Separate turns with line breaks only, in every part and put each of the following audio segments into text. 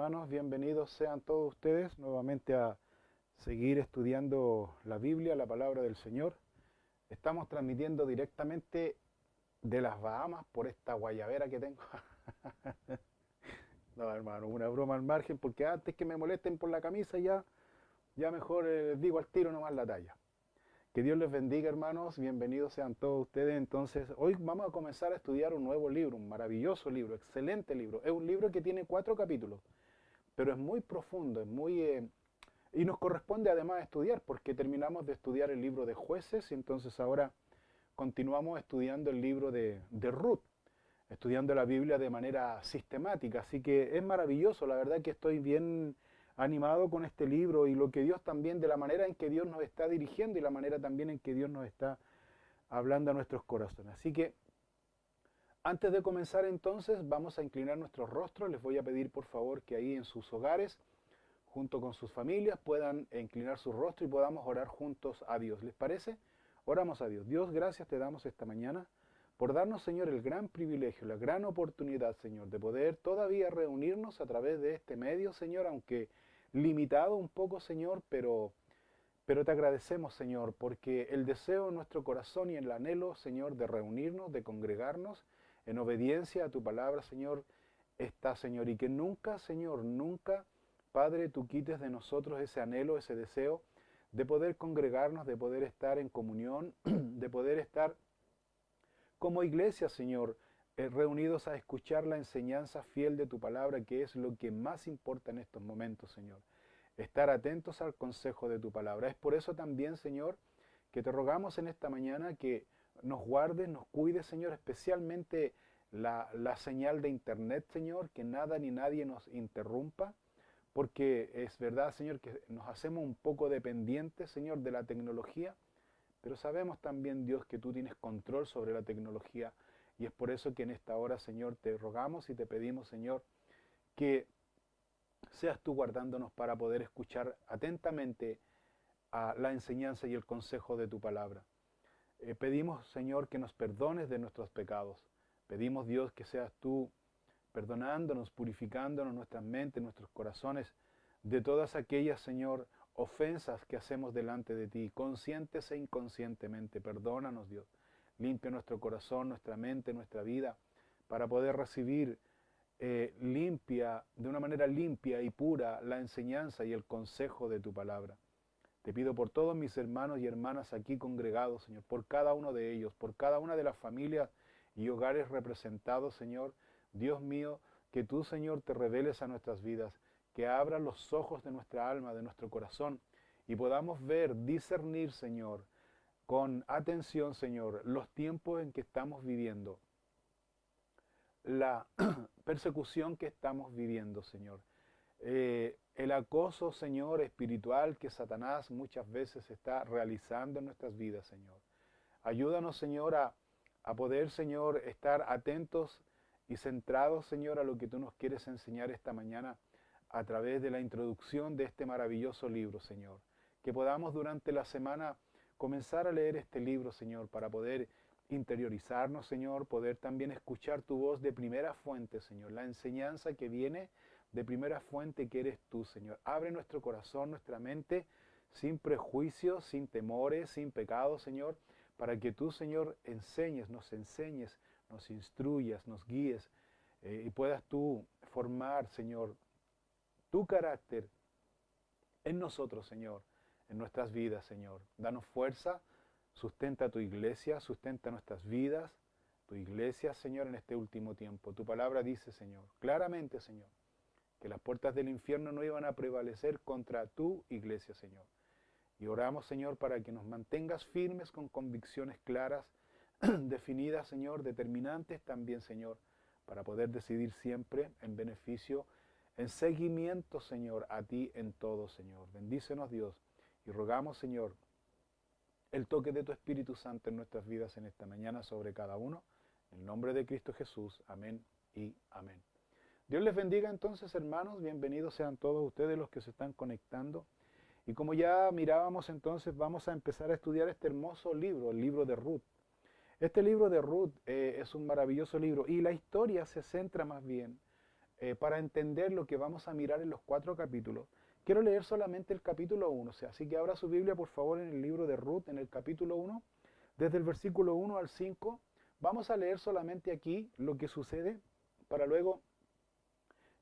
hermanos, bienvenidos sean todos ustedes nuevamente a seguir estudiando la Biblia, la palabra del Señor. Estamos transmitiendo directamente de las Bahamas por esta guayabera que tengo. No, hermano, una broma al margen, porque antes que me molesten por la camisa ya mejor les digo al tiro nomás la talla. Que Dios les bendiga, hermanos, bienvenidos sean todos ustedes. Entonces, hoy vamos a comenzar a estudiar un nuevo libro, un maravilloso libro, excelente libro. Es un libro que tiene 4 capítulos, pero es muy profundo, es muy... y nos corresponde además estudiar, porque terminamos de estudiar el libro de Jueces, y entonces ahora continuamos estudiando el libro de Ruth, estudiando la Biblia de manera sistemática. Así que es maravilloso, la verdad que estoy bien animado con este libro y lo que Dios también, de la manera en que Dios nos está dirigiendo y la manera también en que Dios nos está hablando a nuestros corazones. Así que antes de comenzar entonces vamos a inclinar nuestros rostros. Les voy a pedir por favor que ahí en sus hogares, junto con sus familias, puedan inclinar su rostro y podamos orar juntos a Dios. ¿Les parece? Oramos a Dios. Dios, gracias te damos esta mañana por darnos, Señor, el gran privilegio, la gran oportunidad, Señor, de poder todavía reunirnos a través de este medio, Señor, aunque limitado un poco, Señor, pero te agradecemos, Señor, porque el deseo en nuestro corazón y el anhelo, Señor, de reunirnos, de congregarnos en obediencia a tu palabra, Señor, está, Señor, y que nunca, Señor, nunca, Padre, tú quites de nosotros ese anhelo, ese deseo de poder congregarnos, de poder estar en comunión, de poder estar como iglesia, Señor, reunidos a escuchar la enseñanza fiel de tu palabra, que es lo que más importa en estos momentos, Señor. Estar atentos al consejo de tu palabra. Es por eso también, Señor, que te rogamos en esta mañana que nos guardes, nos cuides, Señor, especialmente la señal de internet, Señor, que nada ni nadie nos interrumpa, porque es verdad, Señor, que nos hacemos un poco dependientes, Señor, de la tecnología, pero sabemos también, Dios, que tú tienes control sobre la tecnología y es por eso que en esta hora, Señor, te rogamos y te pedimos, Señor, que seas tú guardándonos para poder escuchar atentamente a la enseñanza y el consejo de tu palabra. Pedimos, Señor, que nos perdones de nuestros pecados. Pedimos, Dios, que seas tú perdonándonos, purificándonos nuestras mentes, nuestros corazones, de todas aquellas, Señor, ofensas que hacemos delante de ti, conscientes e inconscientemente. Perdónanos, Dios. Limpia nuestro corazón, nuestra mente, nuestra vida, para poder recibir de una manera limpia y pura, la enseñanza y el consejo de tu palabra. Te pido por todos mis hermanos y hermanas aquí congregados, Señor, por cada uno de ellos, por cada una de las familias y hogares representados, Señor. Dios mío, que tú, Señor, te reveles a nuestras vidas, que abras los ojos de nuestra alma, de nuestro corazón, y podamos ver, discernir, Señor, con atención, Señor, los tiempos en que estamos viviendo, la persecución que estamos viviendo, Señor. El acoso, Señor, espiritual que Satanás muchas veces está realizando en nuestras vidas, Señor. Ayúdanos, Señor, a poder, Señor, estar atentos y centrados, Señor, a lo que tú nos quieres enseñar esta mañana a través de la introducción de este maravilloso libro, Señor. Que podamos durante la semana comenzar a leer este libro, Señor, para poder interiorizarnos, Señor, poder también escuchar tu voz de primera fuente, Señor, la enseñanza que viene de primera fuente que eres tú, Señor. Abre nuestro corazón, nuestra mente, sin prejuicios, sin temores, sin pecados, Señor, para que tú, Señor, enseñes, nos instruyas, nos guíes y puedas tú formar, Señor, tu carácter en nosotros, Señor, en nuestras vidas, Señor. Danos fuerza, sustenta tu iglesia, sustenta nuestras vidas, tu iglesia, Señor, en este último tiempo. Tu palabra dice, Señor, claramente, Señor, que las puertas del infierno no iban a prevalecer contra tu iglesia, Señor. Y oramos, Señor, para que nos mantengas firmes con convicciones claras, definidas, Señor, determinantes también, Señor, para poder decidir siempre en beneficio, en seguimiento, Señor, a ti en todo, Señor. Bendícenos, Dios, y rogamos, Señor, el toque de tu Espíritu Santo en nuestras vidas en esta mañana sobre cada uno. En el nombre de Cristo Jesús. Amén y amén. Dios les bendiga entonces, hermanos. Bienvenidos sean todos ustedes los que se están conectando. Y como ya mirábamos entonces, vamos a empezar a estudiar este hermoso libro, el libro de Ruth. Este libro de Ruth es un maravilloso libro y la historia se centra más bien para entender lo que vamos a mirar en los 4 capítulos, quiero leer solamente el capítulo 1. O sea, así que abra su Biblia, por favor, en el libro de Ruth, en el capítulo 1, desde el versículo 1 al 5. Vamos a leer solamente aquí lo que sucede para luego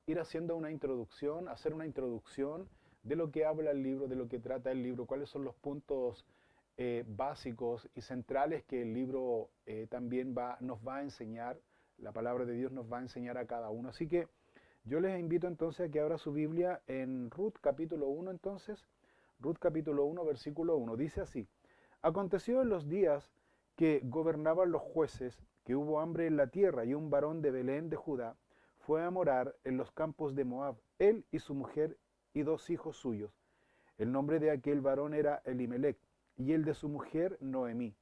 ir haciendo una introducción, hacer una introducción de lo que habla el libro, de lo que trata el libro, cuáles son los puntos básicos y centrales que el libro también nos va a enseñar, la palabra de Dios nos va a enseñar a cada uno. Así que yo les invito entonces a que abra su Biblia en Ruth capítulo 1 entonces, Ruth capítulo 1 versículo 1, dice así: Aconteció en los días que gobernaban los jueces, que hubo hambre en la tierra, y un varón de Belén de Judá fue a morar en los campos de Moab, él y su mujer y 2 hijos suyos. El nombre de aquel varón era Elimelec, y el de su mujer Noemí.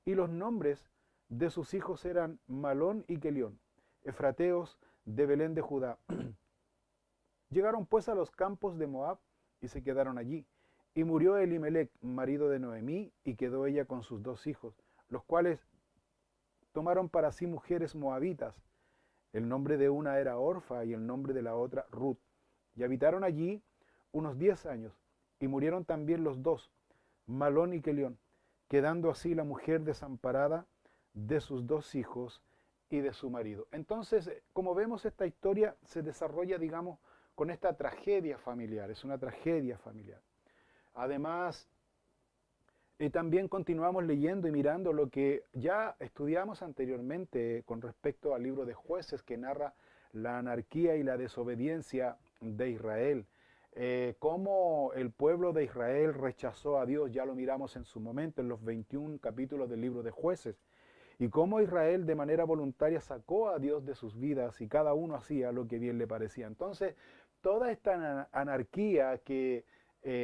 Y los nombres de sus hijos eran Malón y Quelión, efrateos de Belén de Judá. Llegaron pues a los campos de Moab y se quedaron allí. Y murió Elimelec, marido de Noemí, y quedó ella con sus 2 hijos, los cuales tomaron para sí mujeres moabitas. El nombre de una era Orfa y el nombre de la otra Ruth. Y habitaron allí unos 10 años, y murieron también los 2, Malón y Quelión, quedando así la mujer desamparada de sus 2 hijos y de su marido. Entonces, como vemos, esta historia se desarrolla, digamos, con esta tragedia familiar, es una tragedia familiar. Además, también continuamos leyendo y mirando lo que ya estudiamos anteriormente con respecto al libro de Jueces, que narra la anarquía y la desobediencia de Israel. Cómo el pueblo de Israel rechazó a Dios, ya lo miramos en su momento en los 21 capítulos del libro de Jueces. Y cómo Israel de manera voluntaria sacó a Dios de sus vidas y cada uno hacía lo que bien le parecía. Entonces, toda esta anarquía que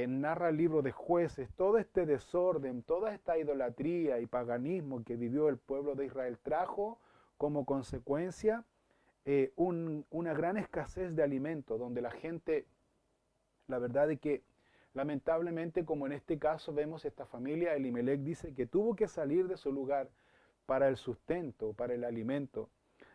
narra el libro de Jueces, todo este desorden, toda esta idolatría y paganismo que vivió el pueblo de Israel trajo como consecuencia una gran escasez de alimentos, donde la gente, la verdad es que lamentablemente, como en este caso vemos esta familia, Elimelec dice que tuvo que salir de su lugar para el sustento, para el alimento.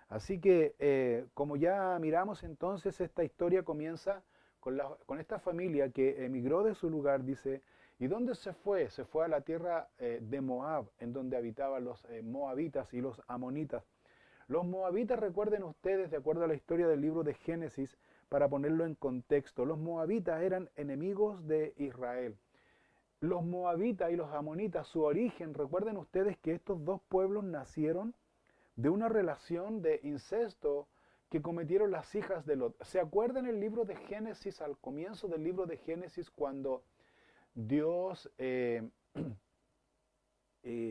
Así que, como ya miramos entonces, esta historia comienza con esta familia que emigró de su lugar, dice, ¿y dónde se fue? Se fue a la tierra de Moab, en donde habitaban los moabitas y los amonitas. Los moabitas, recuerden ustedes, de acuerdo a la historia del libro de Génesis, para ponerlo en contexto, los moabitas eran enemigos de Israel. Los moabitas y los amonitas, su origen, recuerden ustedes que estos 2 pueblos nacieron de una relación de incesto que cometieron las hijas de Lot. ¿Se acuerdan el libro de Génesis, al comienzo del libro de Génesis, cuando Dios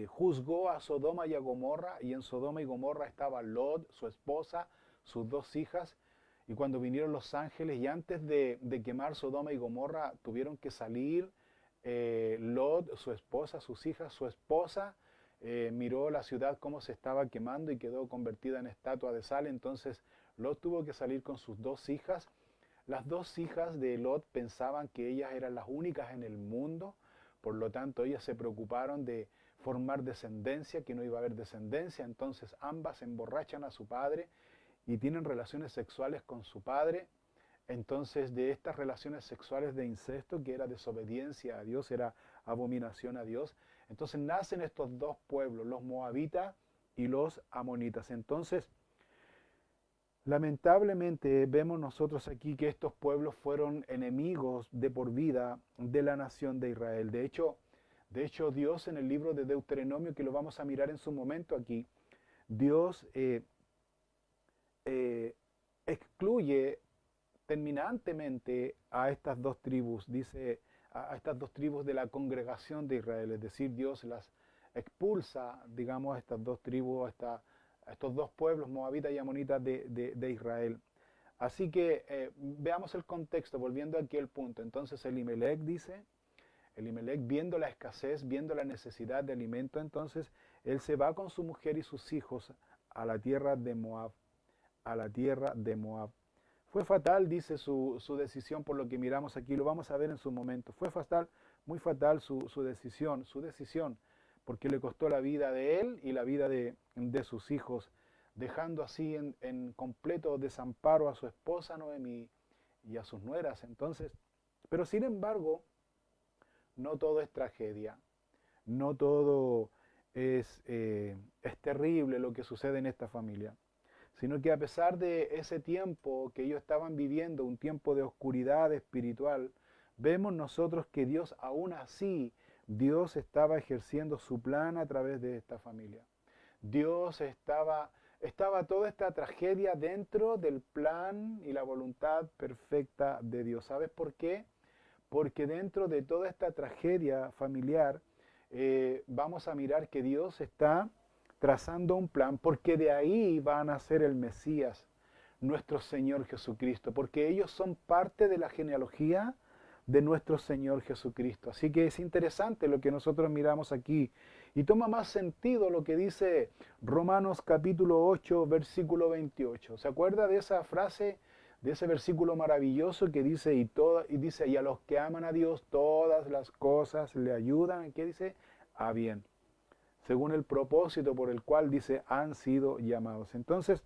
juzgó a Sodoma y a Gomorra, y en Sodoma y Gomorra estaba Lot, su esposa, sus 2 hijas, y cuando vinieron los ángeles, y antes de quemar Sodoma y Gomorra, tuvieron que salir Lot, su esposa, sus hijas, su esposa, miró la ciudad cómo se estaba quemando y quedó convertida en estatua de sal. Entonces Lot tuvo que salir con sus 2 hijas. Las 2 hijas de Lot pensaban que ellas eran las únicas en el mundo, por lo tanto ellas se preocuparon de formar descendencia, que no iba a haber descendencia. Entonces ambas emborrachan a su padre y tienen relaciones sexuales con su padre. Entonces, de estas relaciones sexuales de incesto, que era desobediencia a Dios, era abominación a Dios, entonces nacen estos 2 pueblos, los moabitas y los amonitas. Entonces, lamentablemente vemos nosotros aquí que estos pueblos fueron enemigos de por vida de la nación de Israel. De hecho, Dios en el libro de Deuteronomio, que lo vamos a mirar en su momento aquí, Dios excluye terminantemente a estas 2 tribus, dice a estas 2 tribus de la congregación de Israel, es decir, Dios las expulsa, digamos, a estas 2 tribus, a estos 2 pueblos, moabitas y amonitas de Israel. Así que veamos el contexto, volviendo aquí al punto. Entonces Elimelec dice, Elimelec viendo la escasez, viendo la necesidad de alimento, entonces él se va con su mujer y sus hijos a la tierra de Moab, a la tierra de Moab. Fue fatal, dice su decisión, por lo que miramos aquí, lo vamos a ver en su momento. Fue fatal, muy fatal su decisión, porque le costó la vida de él y la vida de sus hijos dejando así en completo desamparo a su esposa Noemí y a sus nueras. Entonces, pero sin embargo, no todo es tragedia, no todo es terrible lo que sucede en esta familia, sino que a pesar de ese tiempo que ellos estaban viviendo, un tiempo de oscuridad espiritual, vemos nosotros que Dios aún así, Dios estaba ejerciendo su plan a través de esta familia. Dios estaba toda esta tragedia dentro del plan y la voluntad perfecta de Dios. ¿Sabes por qué? Porque dentro de toda esta tragedia familiar, vamos a mirar que Dios está trazando un plan, porque de ahí va a nacer el Mesías, nuestro Señor Jesucristo, porque ellos son parte de la genealogía de nuestro Señor Jesucristo. Así que es interesante lo que nosotros miramos aquí, y toma más sentido lo que dice Romanos capítulo 8, versículo 28. ¿Se acuerda de esa frase, de ese versículo maravilloso que dice, dice, y a los que aman a Dios, todas las cosas le ayudan, ¿qué dice? A bien, según el propósito por el cual, dice, han sido llamados. Entonces,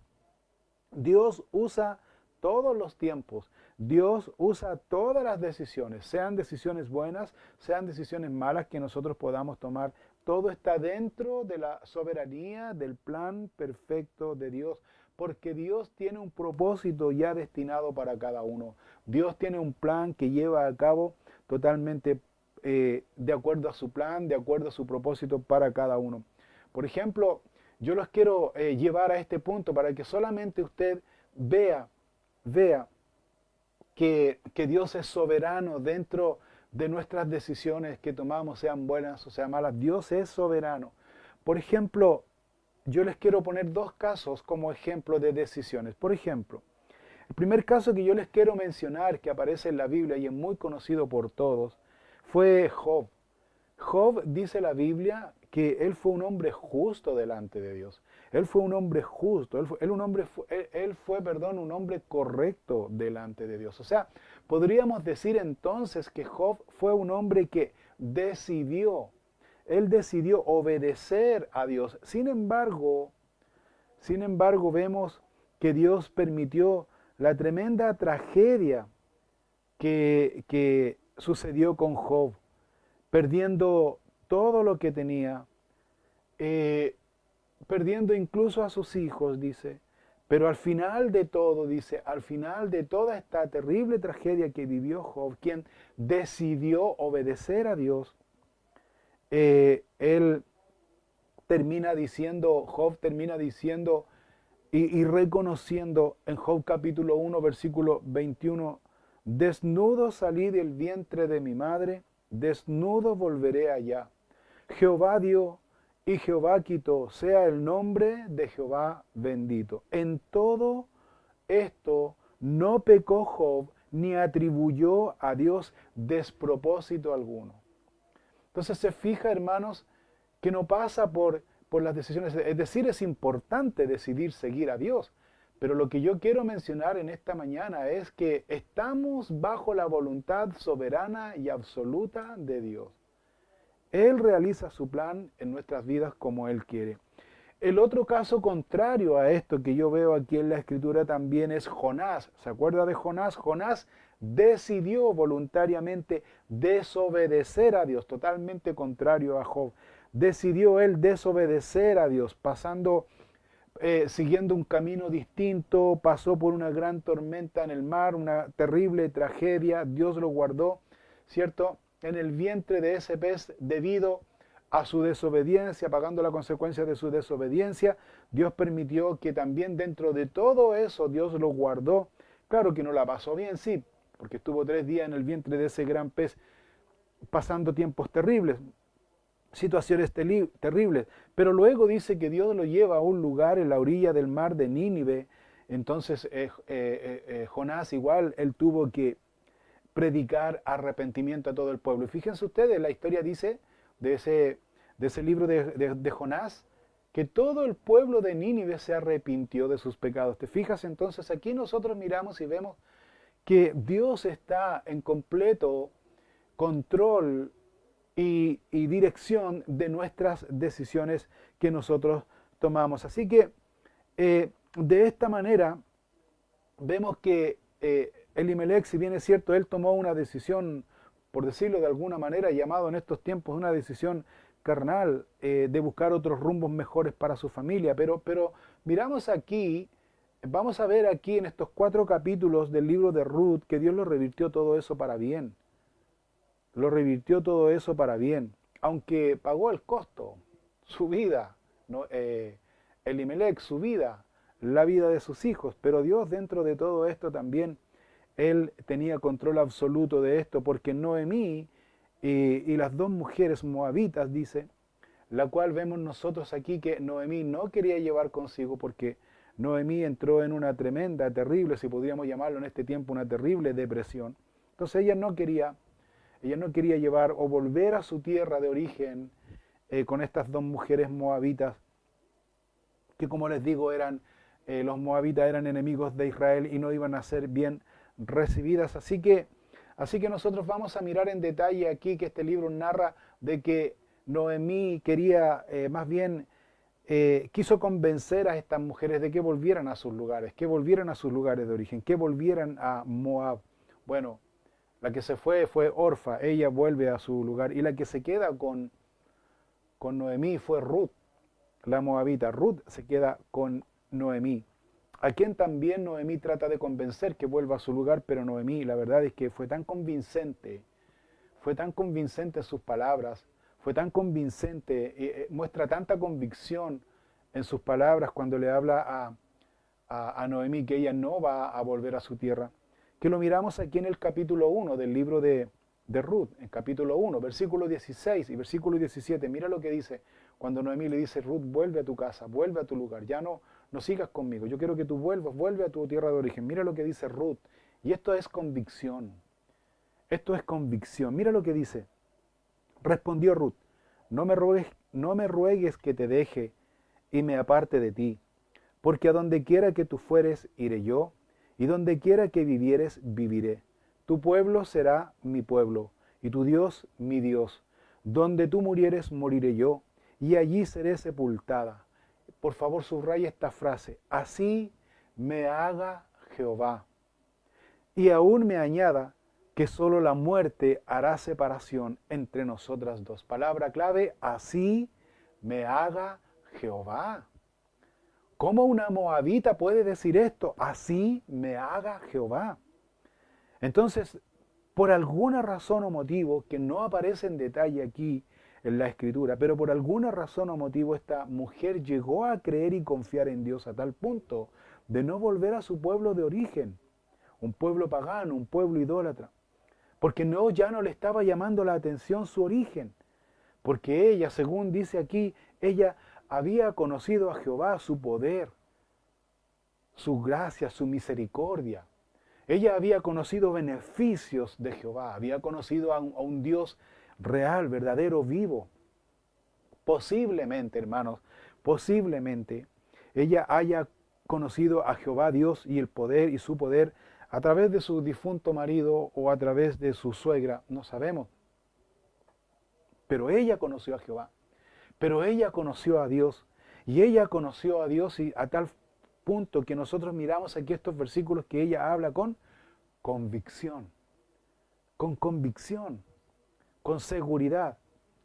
Dios usa todos los tiempos, Dios usa todas las decisiones, sean decisiones buenas, sean decisiones malas que nosotros podamos tomar. Todo está dentro de la soberanía, del plan perfecto de Dios, porque Dios tiene un propósito ya destinado para cada uno. Dios tiene un plan que lleva a cabo totalmente de acuerdo a su plan, de acuerdo a su propósito para cada uno. Por ejemplo, yo los quiero llevar a este punto para que solamente usted vea que Dios es soberano dentro de nuestras decisiones que tomamos, sean buenas o sean malas. Dios es soberano. Por ejemplo, yo les quiero poner dos casos como ejemplo de decisiones. Por ejemplo, el primer caso que yo les quiero mencionar, que aparece en la Biblia y es muy conocido por todos, fue Job. Job, dice la Biblia, que él fue un hombre justo delante de Dios. Él fue un hombre justo, él fue, un hombre correcto delante de Dios. O sea, podríamos decir entonces que Job fue un hombre que él decidió obedecer a Dios. Sin embargo, vemos que Dios permitió la tremenda tragedia que sucedió con Job, perdiendo todo lo que tenía, perdiendo incluso a sus hijos, dice. Pero al final de todo, dice, al final de toda esta terrible tragedia que vivió Job, quien decidió obedecer a Dios, Job termina diciendo y reconociendo en Job capítulo 1, versículo 21, desnudo salí del vientre de mi madre, desnudo volveré allá. Jehová dio y Jehová quitó, sea el nombre de Jehová bendito. En todo esto no pecó Job, ni atribuyó a Dios despropósito alguno. Entonces se fija, hermanos, que no pasa por las decisiones, es decir, es importante decidir seguir a Dios, pero lo que yo quiero mencionar en esta mañana es que estamos bajo la voluntad soberana y absoluta de Dios. Él realiza su plan en nuestras vidas como Él quiere. El otro caso contrario a esto que yo veo aquí en la Escritura también es Jonás. ¿Se acuerda de Jonás? Jonás decidió voluntariamente desobedecer a Dios, totalmente contrario a Job. Decidió él desobedecer a Dios, siguiendo un camino distinto, pasó por una gran tormenta en el mar, una terrible tragedia, Dios lo guardó, ¿cierto?, en el vientre de ese pez debido a su desobediencia, pagando la consecuencia de su desobediencia. Dios permitió que también dentro de todo eso Dios lo guardó. Claro que no la pasó bien, sí, porque estuvo 3 días en el vientre de ese gran pez pasando tiempos terribles, situaciones terribles, pero luego dice que Dios lo lleva a un lugar en la orilla del mar de Nínive. Entonces Jonás igual, él tuvo que predicar arrepentimiento a todo el pueblo. Y fíjense ustedes, la historia dice de ese libro de Jonás, que todo el pueblo de Nínive se arrepintió de sus pecados. ¿Te fijas? Entonces aquí nosotros miramos y vemos que Dios está en completo control y dirección de nuestras decisiones que nosotros tomamos. Así que de esta manera vemos que Elimelech, si bien es cierto, él tomó una decisión, por decirlo de alguna manera, llamado en estos tiempos una decisión carnal, de buscar otros rumbos mejores para su familia. Pero miramos aquí, vamos a ver aquí en estos 4 capítulos del libro de Ruth, que Dios lo revirtió todo eso para bien. Lo revirtió todo eso para bien, aunque pagó el costo, su vida, ¿no? Elimelech, su vida, la vida de sus hijos, pero Dios dentro de todo esto también, Él tenía control absoluto de esto, porque Noemí y las 2 mujeres moabitas, dice, la cual vemos nosotros aquí que Noemí no quería llevar consigo, porque Noemí entró en una tremenda, terrible, si podríamos llamarlo en este tiempo, una terrible depresión. Entonces ella no quería llevar o volver a su tierra de origen con estas 2 mujeres moabitas, que como les digo, los moabitas eran enemigos de Israel y no iban a ser bien recibidas. Así que nosotros vamos a mirar en detalle aquí que este libro narra de que Noemí quería, más bien, quiso convencer a estas mujeres de que volvieran a sus lugares, de origen, que volvieran a Moab. Bueno, la que se fue Orfa, ella vuelve a su lugar, y la que se queda con Noemí fue Ruth, la moabita. Ruth se queda con Noemí, a quien también Noemí trata de convencer que vuelva a su lugar, pero Noemí, la verdad es que fue tan convincente sus palabras, fue tan convincente, muestra tanta convicción en sus palabras cuando le habla a Noemí que ella no va a volver a su tierra, que lo miramos aquí en el capítulo 1 del libro de Ruth, en capítulo 1, versículo 16 y versículo 17. Mira lo que dice cuando Noemí le dice: Ruth, vuelve a tu casa, vuelve a tu lugar, ya no sigas conmigo, yo quiero que tú vuelvas, vuelve a tu tierra de origen. Mira lo que dice Ruth, y esto es convicción, mira lo que dice. Respondió Ruth: no me ruegues que te deje y me aparte de ti, porque a donde quiera que tú fueres, iré yo, y donde quiera que vivieres, viviré. Tu pueblo será mi pueblo, y tu Dios mi Dios. Donde tú murieres, moriré yo, y allí seré sepultada. Por favor, subraya esta frase: así me haga Jehová. Y aún me añada que solo la muerte hará separación entre nosotras dos. Palabra clave: así me haga Jehová. ¿Cómo una moabita puede decir esto? Así me haga Jehová. Entonces, por alguna razón o motivo que no aparece en detalle aquí en la Escritura, pero por alguna razón o motivo esta mujer llegó a creer y confiar en Dios a tal punto de no volver a su pueblo de origen, un pueblo pagano, un pueblo idólatra, porque ya no le estaba llamando la atención su origen, porque ella, según dice aquí, ella había conocido a Jehová, su poder, su gracia, su misericordia. Ella había conocido beneficios de Jehová, había conocido a un Dios real, verdadero, vivo. Posiblemente, hermanos, posiblemente ella haya conocido a Jehová Dios y el poder y su poder a través de su difunto marido o a través de su suegra, no sabemos. Pero ella conoció a Jehová, pero ella conoció a Dios, y ella conoció a Dios y a tal punto que nosotros miramos aquí estos versículos que ella habla con convicción, con seguridad.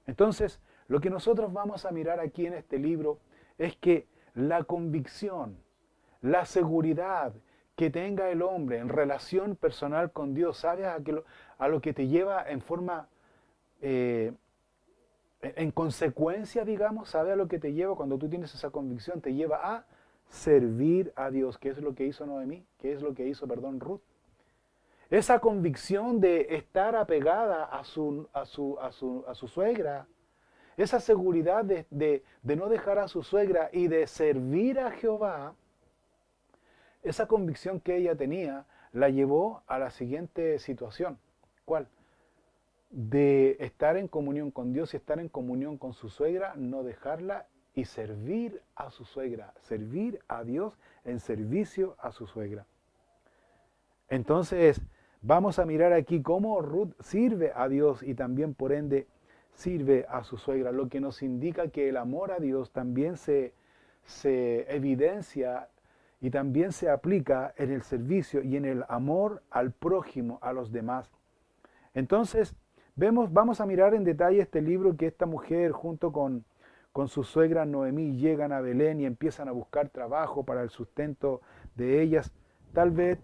Entonces, lo que nosotros vamos a mirar aquí en este libro es que la convicción, la seguridad que tenga el hombre en relación personal con Dios, ¿sabes a lo que te lleva en forma, en consecuencia, digamos? ¿Sabes a lo que te lleva cuando tú tienes esa convicción? Te lleva a servir a Dios, que es lo que hizo Noemí, que es lo que hizo, Ruth. Esa convicción de estar apegada a su suegra, esa seguridad de no dejar a su suegra y de servir a Jehová, esa convicción que ella tenía la llevó a la siguiente situación. ¿Cuál? De estar en comunión con Dios y estar en comunión con su suegra, no dejarla y servir a su suegra, servir a Dios en servicio a su suegra. Entonces, vamos a mirar aquí cómo Ruth sirve a Dios y también por ende sirve a su suegra, lo que nos indica que el amor a Dios también se se evidencia y también se aplica en el servicio y en el amor al prójimo, a los demás. Entonces, vamos a mirar en detalle este libro que esta mujer junto con su suegra Noemí llegan a Belén y empiezan a buscar trabajo para el sustento de ellas. Tal vez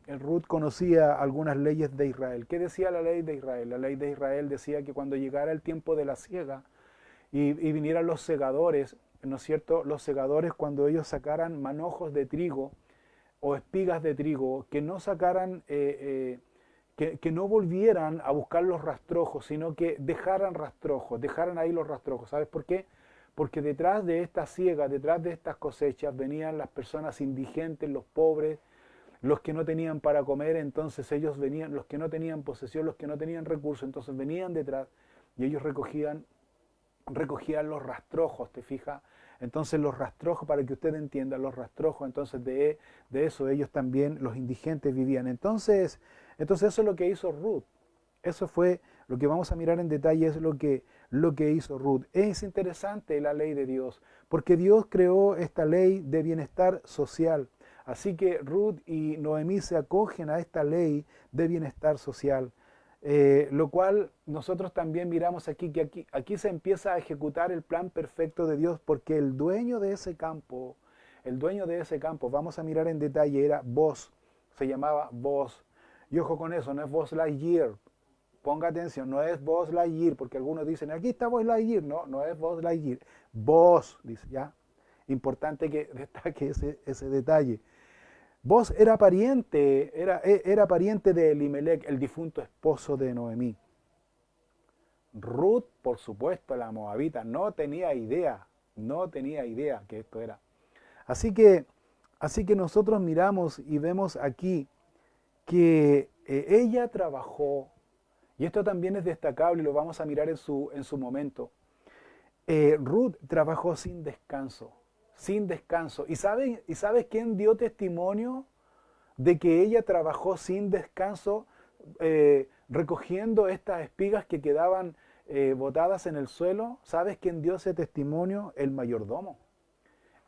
Ruth conocía algunas leyes de Israel. ¿Qué decía la ley de Israel? La ley de Israel decía que cuando llegara el tiempo de la siega y vinieran los segadores, ¿no es cierto? Los segadores, cuando ellos sacaran manojos de trigo o espigas de trigo, que no sacaran, que no volvieran a buscar los rastrojos, sino que dejaran rastrojos, dejaran ahí los rastrojos. ¿Sabes por qué? Porque detrás de esta siega, detrás de estas cosechas, venían las personas indigentes, los pobres, los que no tenían para comer, entonces ellos venían, los que no tenían posesión, los que no tenían recursos, entonces venían detrás y ellos recogían los rastrojos, ¿te fijas? Entonces los rastrojos, para que usted entienda, los rastrojos, entonces de eso ellos también, los indigentes, vivían. Entonces eso es lo que hizo Ruth. Eso fue lo que vamos a mirar en detalle, es lo que hizo Ruth. Es interesante la ley de Dios, porque Dios creó esta ley de bienestar social. Así que Ruth y Noemí se acogen a esta ley de bienestar social. Lo cual nosotros también miramos aquí, que aquí se empieza a ejecutar el plan perfecto de Dios, porque el dueño de ese campo, vamos a mirar en detalle, era Boz, se llamaba Boz. Y ojo con eso, no es Buzz Lightyear, ponga atención, no es Buzz Lightyear, porque algunos dicen, aquí está Buzz Lightyear, no es Buzz Lightyear, Boz, dice, ya, importante que destaque ese detalle. Boz era pariente de Elimelech, el difunto esposo de Noemí. Ruth, por supuesto, la moabita, no tenía idea que esto era. Así que nosotros miramos y vemos aquí que ella trabajó, y esto también es destacable y lo vamos a mirar en su momento. Ruth trabajó sin descanso. ¿Y sabes quién dio testimonio de que ella trabajó sin descanso recogiendo estas espigas que quedaban botadas en el suelo? ¿Sabes quién dio ese testimonio? El mayordomo.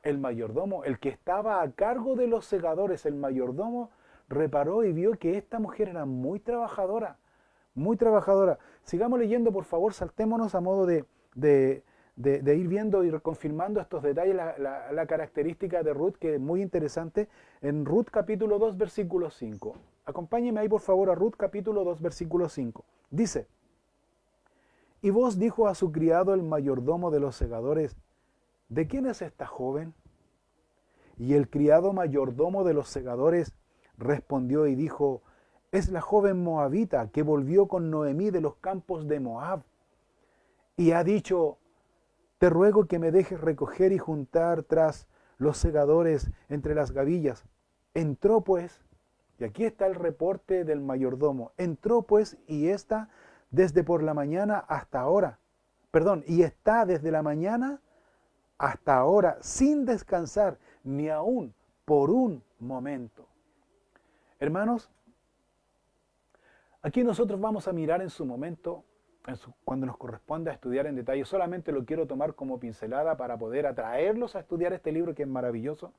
El mayordomo, el que estaba a cargo de los segadores, el mayordomo reparó y vio que esta mujer era muy trabajadora, muy trabajadora. Sigamos leyendo, por favor, saltémonos a modo de ir viendo y reconfirmando estos detalles, la característica de Ruth, que es muy interesante, en Ruth capítulo 2, versículo 5. Acompáñeme ahí, por favor, a Ruth capítulo 2, versículo 5. Dice, y Boz dijo a su criado, el mayordomo de los segadores, ¿de quién es esta joven? Y el criado mayordomo de los segadores respondió y dijo, es la joven moabita que volvió con Noemí de los campos de Moab. Y ha dicho, te ruego que me dejes recoger y juntar tras los segadores entre las gavillas. Entró pues, y aquí está el reporte del mayordomo, entró pues y está desde por la mañana hasta ahora, y está desde la mañana hasta ahora sin descansar, ni aún por un momento. Hermanos, aquí nosotros vamos a mirar en su momento, cuando nos corresponde a estudiar en detalle, solamente lo quiero tomar como pincelada para poder atraerlos a estudiar este libro que es maravilloso.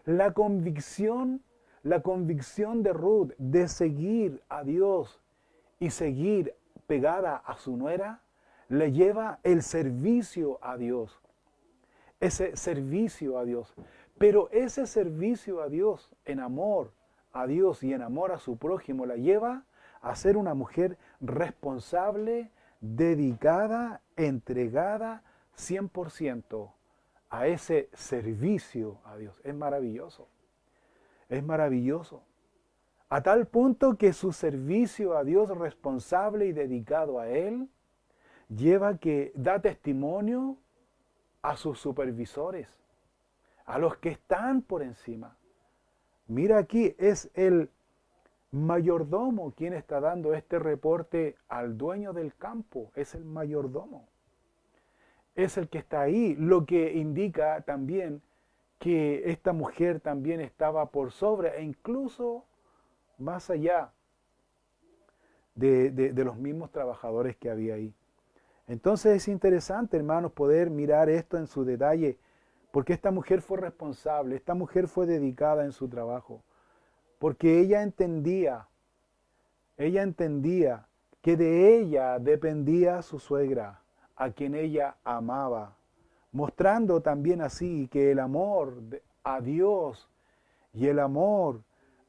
La convicción de Ruth de seguir a Dios y seguir pegada a su nuera, le lleva el servicio a Dios. Ese servicio a Dios. Pero ese servicio a Dios, en amor a Dios y en amor a su prójimo, la lleva a ser una mujer responsable, dedicada, entregada 100% a ese servicio a Dios. Es maravilloso. Es maravilloso. A tal punto que su servicio a Dios responsable y dedicado a Él lleva que da testimonio a sus supervisores, a los que están por encima. Mira aquí, es el mayordomo quien está dando este reporte al dueño del campo, es el mayordomo. Es el que está ahí, lo que indica también que esta mujer también estaba por sobre e incluso más allá de los mismos trabajadores que había ahí. Entonces es interesante, hermanos, poder mirar esto en su detalle, porque esta mujer fue responsable, esta mujer fue dedicada en su trabajo, porque ella entendía que de ella dependía su suegra, a quien ella amaba, mostrando también así que el amor a Dios y el amor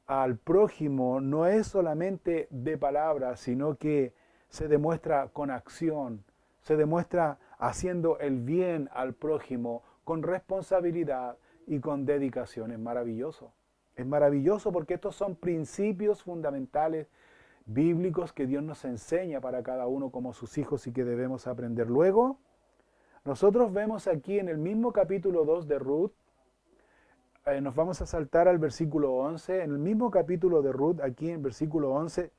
al prójimo no es solamente de palabras, sino que se demuestra con acción, se demuestra haciendo el bien al prójimo con responsabilidad y con dedicación. Es maravilloso porque estos son principios fundamentales bíblicos que Dios nos enseña para cada uno como sus hijos y que debemos aprender. Luego, nosotros vemos aquí en el mismo capítulo 2 de Ruth, nos vamos a saltar al versículo 11, en el mismo capítulo de Ruth, aquí en versículo 11,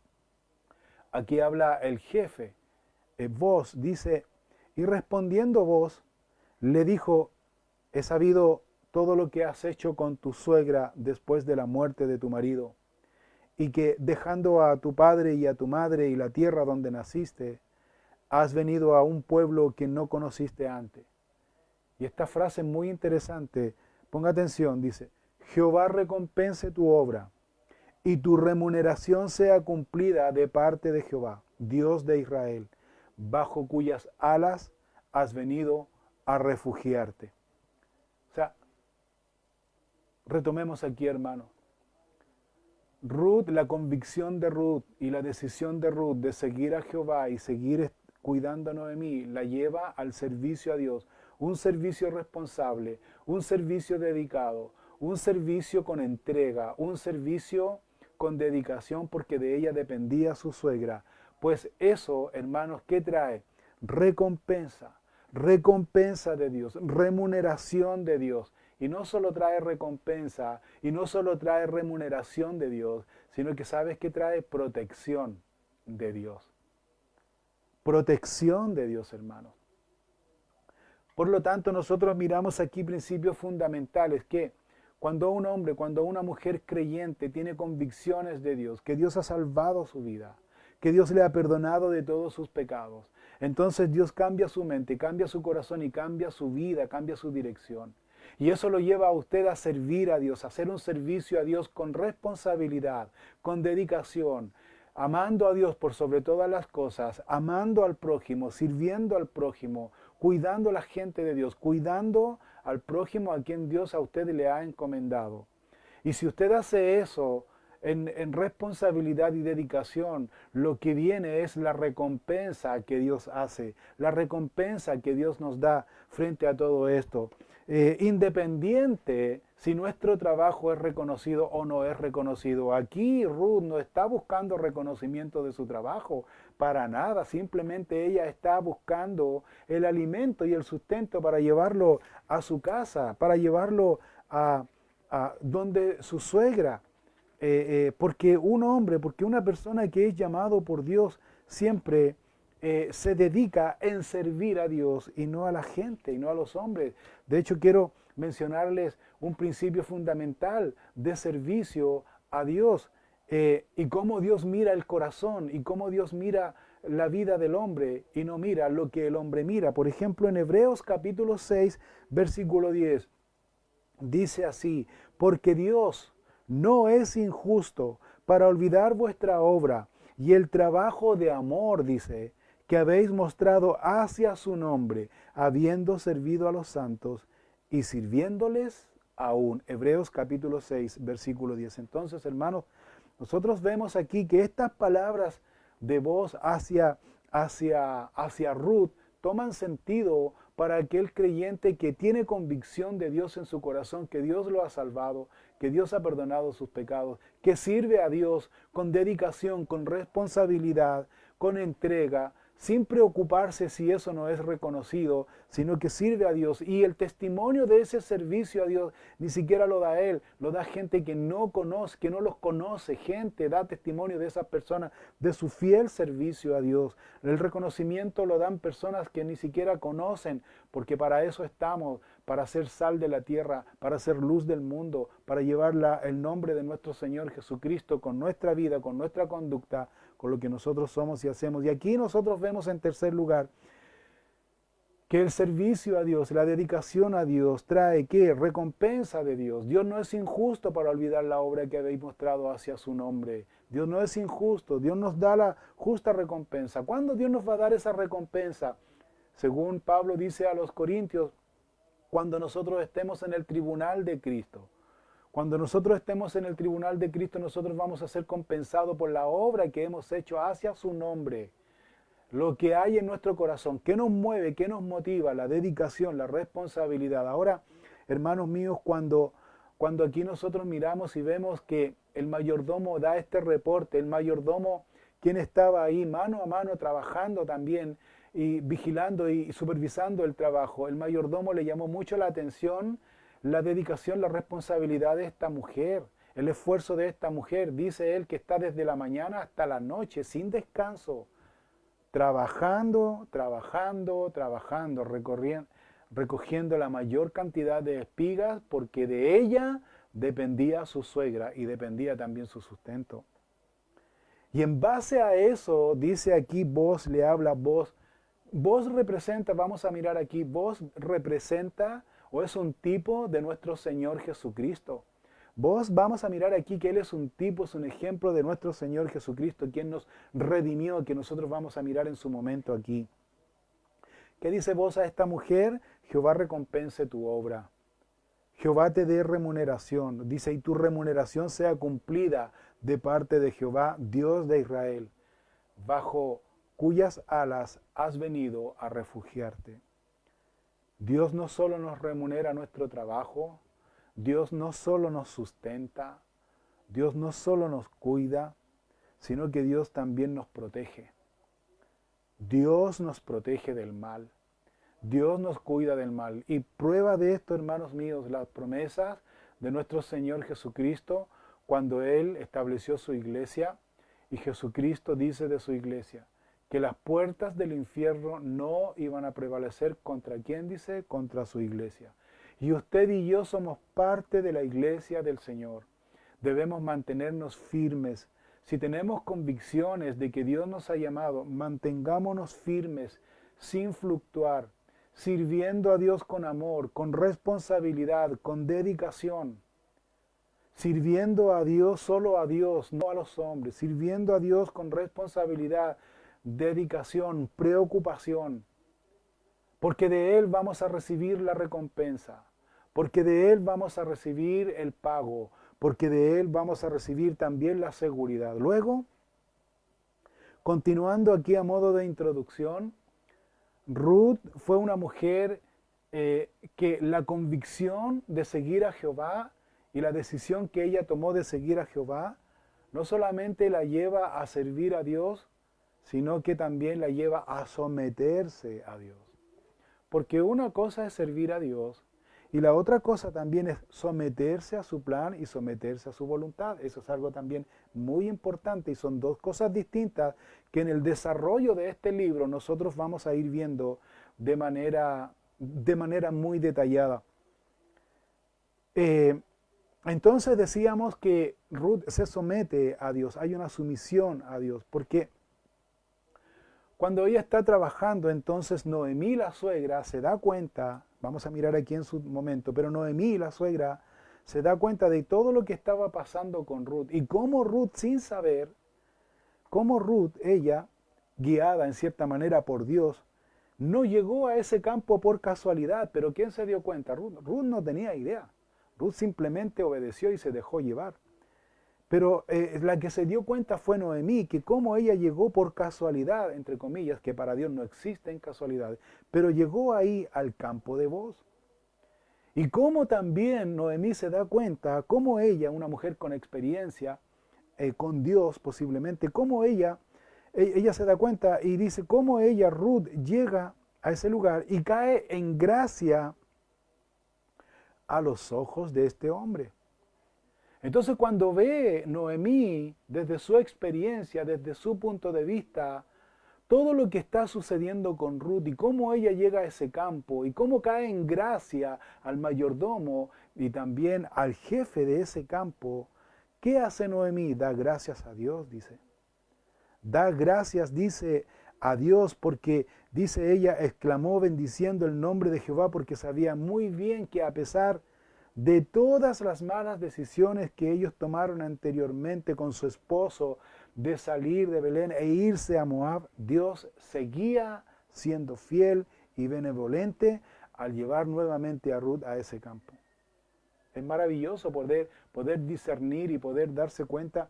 aquí habla el jefe, Booz, dice, y respondiendo Booz, le dijo, he sabido todo lo que has hecho con tu suegra después de la muerte de tu marido, y que dejando a tu padre y a tu madre y la tierra donde naciste, has venido a un pueblo que no conociste antes. Y esta frase es muy interesante, ponga atención, dice, Jehová recompense tu obra y tu remuneración sea cumplida de parte de Jehová, Dios de Israel, bajo cuyas alas has venido a refugiarte. O sea, retomemos aquí, hermano. Ruth, la convicción de Ruth y la decisión de Ruth de seguir a Jehová y seguir cuidando a Noemí, la lleva al servicio a Dios, un servicio responsable, un servicio dedicado, un servicio con entrega, un servicio con dedicación porque de ella dependía su suegra. Pues eso, hermanos, ¿qué trae? Recompensa, recompensa de Dios, remuneración de Dios. Y no solo trae recompensa, y no solo trae remuneración de Dios, sino que sabes que trae protección de Dios. Protección de Dios, hermanos. Por lo tanto, nosotros miramos aquí principios fundamentales que cuando un hombre, cuando una mujer creyente tiene convicciones de Dios, que Dios ha salvado su vida, que Dios le ha perdonado de todos sus pecados, entonces Dios cambia su mente, cambia su corazón y cambia su vida, cambia su dirección. Y eso lo lleva a usted a servir a Dios, a hacer un servicio a Dios con responsabilidad, con dedicación, amando a Dios por sobre todas las cosas, amando al prójimo, sirviendo al prójimo, cuidando a la gente de Dios, cuidando al prójimo a quien Dios a usted le ha encomendado. Y si usted hace eso en responsabilidad y dedicación, lo que viene es la recompensa que Dios hace, la recompensa que Dios nos da frente a todo esto. Independiente si nuestro trabajo es reconocido o no es reconocido. Aquí Ruth no está buscando reconocimiento de su trabajo, para nada, simplemente ella está buscando el alimento y el sustento para llevarlo a su casa, para llevarlo a donde su suegra. Porque un hombre, porque una persona que es llamado por Dios siempre se dedica en servir a Dios y no a la gente y no a los hombres. De hecho, quiero mencionarles un principio fundamental de servicio a Dios y cómo Dios mira el corazón y cómo Dios mira la vida del hombre y no mira lo que el hombre mira. Por ejemplo, en Hebreos capítulo 6, versículo 10, dice así, porque Dios no es injusto para olvidar vuestra obra y el trabajo de amor, dice, que habéis mostrado hacia su nombre, habiendo servido a los santos y sirviéndoles aún. Hebreos capítulo 6, versículo 10. Entonces, hermanos, nosotros vemos aquí que estas palabras de voz hacia Ruth toman sentido para aquel creyente que tiene convicción de Dios en su corazón, que Dios lo ha salvado, que Dios ha perdonado sus pecados, que sirve a Dios con dedicación, con responsabilidad, con entrega, sin preocuparse si eso no es reconocido, sino que sirve a Dios. Y el testimonio de ese servicio a Dios ni siquiera lo da él, lo da gente que no conoce, que no los conoce. Gente da testimonio de esas personas, de su fiel servicio a Dios. El reconocimiento lo dan personas que ni siquiera conocen, porque para eso estamos, para ser sal de la tierra, para ser luz del mundo, para llevar el nombre de nuestro Señor Jesucristo con nuestra vida, con nuestra conducta, con lo que nosotros somos y hacemos. Y aquí nosotros vemos en tercer lugar que el servicio a Dios, la dedicación a Dios trae ¿qué? Recompensa de Dios. Dios no es injusto para olvidar la obra que habéis mostrado hacia su nombre. Dios no es injusto, Dios nos da la justa recompensa. ¿Cuándo Dios nos va a dar esa recompensa? Según Pablo dice a los Corintios, cuando nosotros estemos en el tribunal de Cristo. Cuando nosotros estemos en el tribunal de Cristo, nosotros vamos a ser compensados por la obra que hemos hecho hacia su nombre. Lo que hay en nuestro corazón, ¿qué nos mueve, qué nos motiva? La dedicación, la responsabilidad. Ahora, hermanos míos, cuando aquí nosotros miramos y vemos que el mayordomo da este reporte, el mayordomo, quien estaba ahí mano a mano trabajando también y vigilando y supervisando el trabajo, el mayordomo le llamó mucho la atención la dedicación, la responsabilidad de esta mujer, el esfuerzo de esta mujer. Dice él que está desde la mañana hasta la noche, sin descanso, trabajando, recogiendo la mayor cantidad de espigas, porque de ella dependía su suegra y dependía también su sustento. Y en base a eso, dice aquí, vos le habla, vos representa, vamos a mirar aquí, vos representa o es un tipo de nuestro Señor Jesucristo. Vos vamos a mirar aquí que Él es un tipo, es un ejemplo de nuestro Señor Jesucristo, quien nos redimió, que nosotros vamos a mirar en su momento aquí. ¿Qué dice vos a esta mujer? Jehová recompense tu obra. Jehová te dé remuneración. Dice, y tu remuneración sea cumplida de parte de Jehová, Dios de Israel, bajo cuyas alas has venido a refugiarte. Dios no solo nos remunera nuestro trabajo, Dios no solo nos sustenta, Dios no solo nos cuida, sino que Dios también nos protege. Dios nos protege del mal. Dios nos cuida del mal. Y prueba de esto, hermanos míos, las promesas de nuestro Señor Jesucristo cuando Él estableció su iglesia. Y Jesucristo dice de su iglesia que las puertas del infierno no iban a prevalecer contra ¿quién dice? Contra su iglesia. Y usted y yo somos parte de la iglesia del Señor. Debemos mantenernos firmes. Si tenemos convicciones de que Dios nos ha llamado, mantengámonos firmes, sin fluctuar, sirviendo a Dios con amor, con responsabilidad, con dedicación. Sirviendo a Dios, solo a Dios, no a los hombres. Sirviendo a Dios con responsabilidad, dedicación, preocupación. Porque de Él vamos a recibir la recompensa. Porque de Él vamos a recibir el pago. Porque de Él vamos a recibir también la seguridad. Luego, continuando aquí a modo de introducción, Ruth fue una mujer que la convicción de seguir a Jehová y la decisión que ella tomó de seguir a Jehová, no solamente la lleva a servir a Dios, sino que también la lleva a someterse a Dios. Porque una cosa es servir a Dios y la otra cosa también es someterse a su plan y someterse a su voluntad. Eso es algo también muy importante y son dos cosas distintas que en el desarrollo de este libro nosotros vamos a ir viendo de manera muy detallada. Entonces decíamos que Ruth se somete a Dios, hay una sumisión a Dios, porque cuando ella está trabajando, entonces Noemí, la suegra, se da cuenta, vamos a mirar aquí en su momento, pero Noemí, la suegra, se da cuenta de todo lo que estaba pasando con Ruth y cómo Ruth, sin saber, cómo Ruth, ella, guiada en cierta manera por Dios, no llegó a ese campo por casualidad. Pero ¿quién se dio cuenta? Ruth. Ruth no tenía idea. Ruth simplemente obedeció y se dejó llevar. Pero la que se dio cuenta fue Noemí, que como ella llegó por casualidad, entre comillas, que para Dios no existen casualidades, pero llegó ahí al campo de Booz. Y cómo también Noemí se da cuenta, cómo ella, una mujer con experiencia, con Dios posiblemente, cómo ella se da cuenta y dice cómo ella, Ruth, llega a ese lugar y cae en gracia a los ojos de este hombre. Entonces cuando ve Noemí desde su experiencia, desde su punto de vista, todo lo que está sucediendo con Ruth y cómo ella llega a ese campo y cómo cae en gracia al mayordomo y también al jefe de ese campo, ¿qué hace Noemí? Da gracias a Dios, dice. Da gracias, dice, a Dios porque Dice ella, exclamó bendiciendo el nombre de Jehová porque sabía muy bien que a pesar de todas las malas decisiones que ellos tomaron anteriormente con su esposo de salir de Belén e irse a Moab, Dios seguía siendo fiel y benevolente al llevar nuevamente a Ruth a ese campo. Es maravilloso poder discernir y poder darse cuenta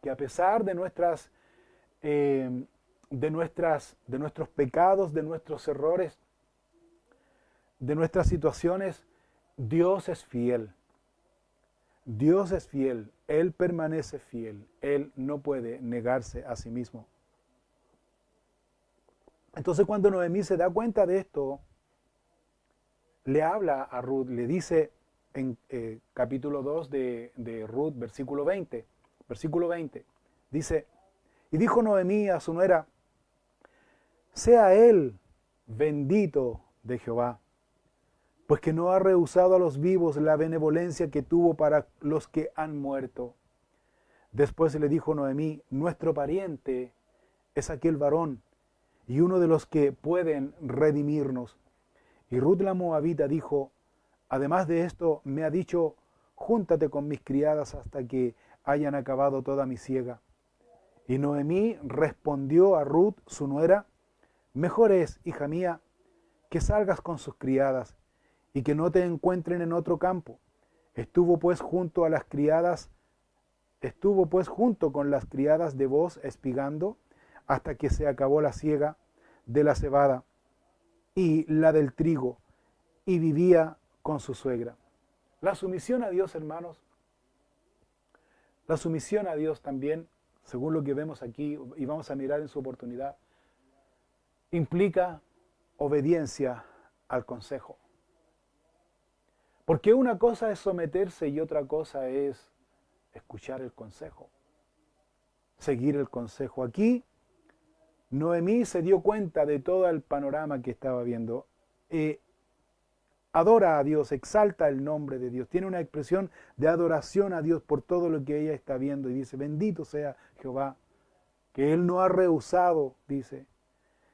que a pesar de nuestros pecados, de nuestros errores, de nuestras situaciones, Dios es fiel. Dios es fiel. Él permanece fiel. Él no puede negarse a sí mismo. Entonces cuando Noemí se da cuenta de esto, le habla a Ruth, le dice en capítulo 2 de Ruth, versículo 20, dice, y dijo Noemí a su nuera, sea él bendito de Jehová, pues que no ha rehusado a los vivos la benevolencia que tuvo para los que han muerto. Después le dijo Noemí, nuestro pariente es aquel varón y uno de los que pueden redimirnos. Y Ruth la Moabita dijo, además de esto me ha dicho, júntate con mis criadas hasta que hayan acabado toda mi siega. Y Noemí respondió a Ruth, su nuera, mejor es, hija mía, que salgas con sus criadas y que no te encuentren en otro campo. Estuvo pues junto con las criadas de Booz espigando hasta que se acabó la siega de la cebada y la del trigo, y vivía con su suegra. La sumisión a Dios, hermanos, la sumisión a Dios también, según lo que vemos aquí y vamos a mirar en su oportunidad, implica obediencia al consejo. Porque una cosa es someterse y otra cosa es escuchar el consejo, seguir el consejo. Aquí Noemí se dio cuenta de todo el panorama que estaba viendo. Adora a Dios, exalta el nombre de Dios, tiene una expresión de adoración a Dios por todo lo que ella está viendo y dice, bendito sea Jehová, que Él no ha rehusado, dice,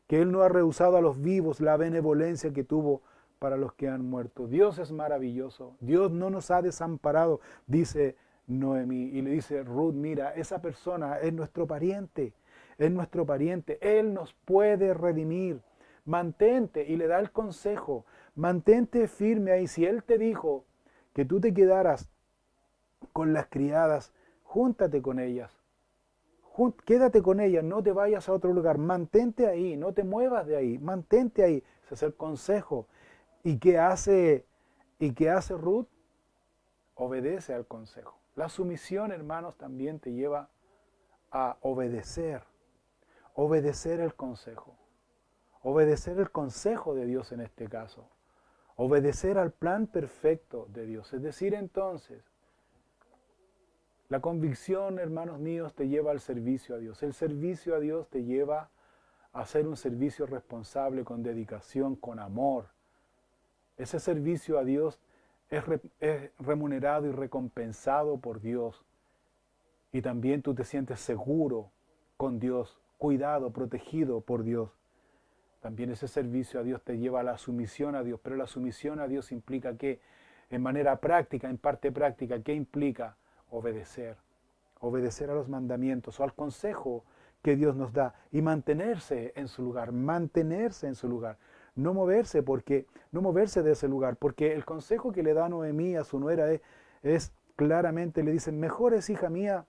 que Él no ha rehusado a los vivos la benevolencia que tuvo para los que han muerto. Dios es maravilloso, Dios no nos ha desamparado, dice Noemí, y le dice Ruth, mira, esa persona es nuestro pariente, Él nos puede redimir, mantente, y le da el consejo, mantente firme ahí. Si Él te dijo que tú te quedaras con las criadas, júntate con ellas, quédate con ellas, no te vayas a otro lugar, mantente ahí, no te muevas de ahí, mantente ahí. Ese es el consejo. ¿Y qué hace Ruth? Obedece al consejo. La sumisión, hermanos, también te lleva a obedecer el consejo. Obedecer el consejo de Dios en este caso. Obedecer al plan perfecto de Dios. Es decir, entonces, la convicción, hermanos míos, te lleva al servicio a Dios. El servicio a Dios te lleva a hacer un servicio responsable, con dedicación, con amor. Ese servicio a Dios es remunerado y recompensado por Dios. Y también tú te sientes seguro con Dios, cuidado, protegido por Dios. También ese servicio a Dios te lleva a la sumisión a Dios, pero la sumisión a Dios implica que, en manera práctica, en parte práctica, ¿qué implica? Obedecer a los mandamientos o al consejo que Dios nos da y mantenerse en su lugar, no moverse de ese lugar, porque el consejo que le da Noemí a su nuera es claramente, le dicen, mejor es, hija mía,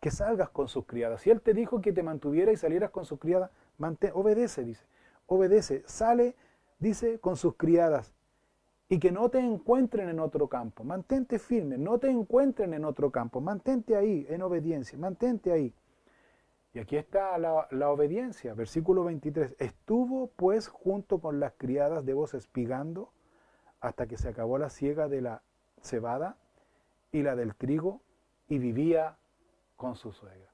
que salgas con sus criadas. Si Él te dijo que te mantuvieras y salieras con sus criadas, obedece, dice. Obedece, sale, dice, con sus criadas. Y que no te encuentren en otro campo. Mantente firme, no te encuentren en otro campo. Mantente ahí, en obediencia, mantente ahí. Y aquí está la obediencia, versículo 23. Estuvo pues junto con las criadas de Booz espigando hasta que se acabó la siega de la cebada y la del trigo y vivía con su suegra.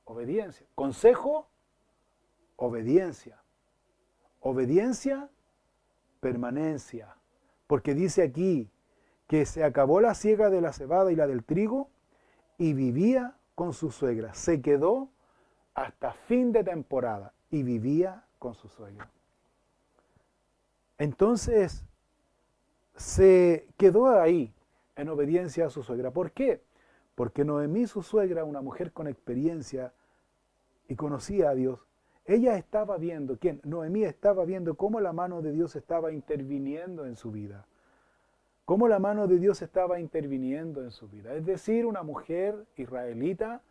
Obediencia. Consejo, obediencia. Obediencia, permanencia. Porque dice aquí que se acabó la siega de la cebada y la del trigo y vivía con su suegra. Se quedó hasta fin de temporada y vivía con su suegra. Entonces se quedó ahí en obediencia a su suegra. ¿Por qué? Porque Noemí, su suegra, una mujer con experiencia y conocía a Dios, ella estaba viendo, ¿quién? Noemí estaba viendo cómo la mano de Dios estaba interviniendo en su vida. Cómo la mano de Dios estaba interviniendo en su vida. Es decir, una mujer israelita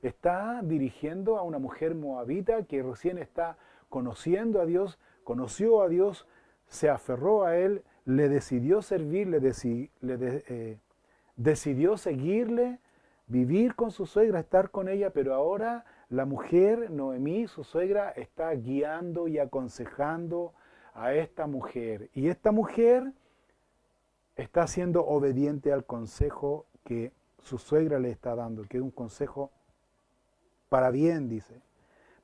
está dirigiendo a una mujer moabita que recién está conociendo a Dios, conoció a Dios, se aferró a Él, le decidió servir, decidió seguirle, vivir con su suegra, estar con ella, pero ahora la mujer, Noemí, su suegra, está guiando y aconsejando a esta mujer. Y esta mujer está siendo obediente al consejo que su suegra le está dando, que es un consejo para bien, dice.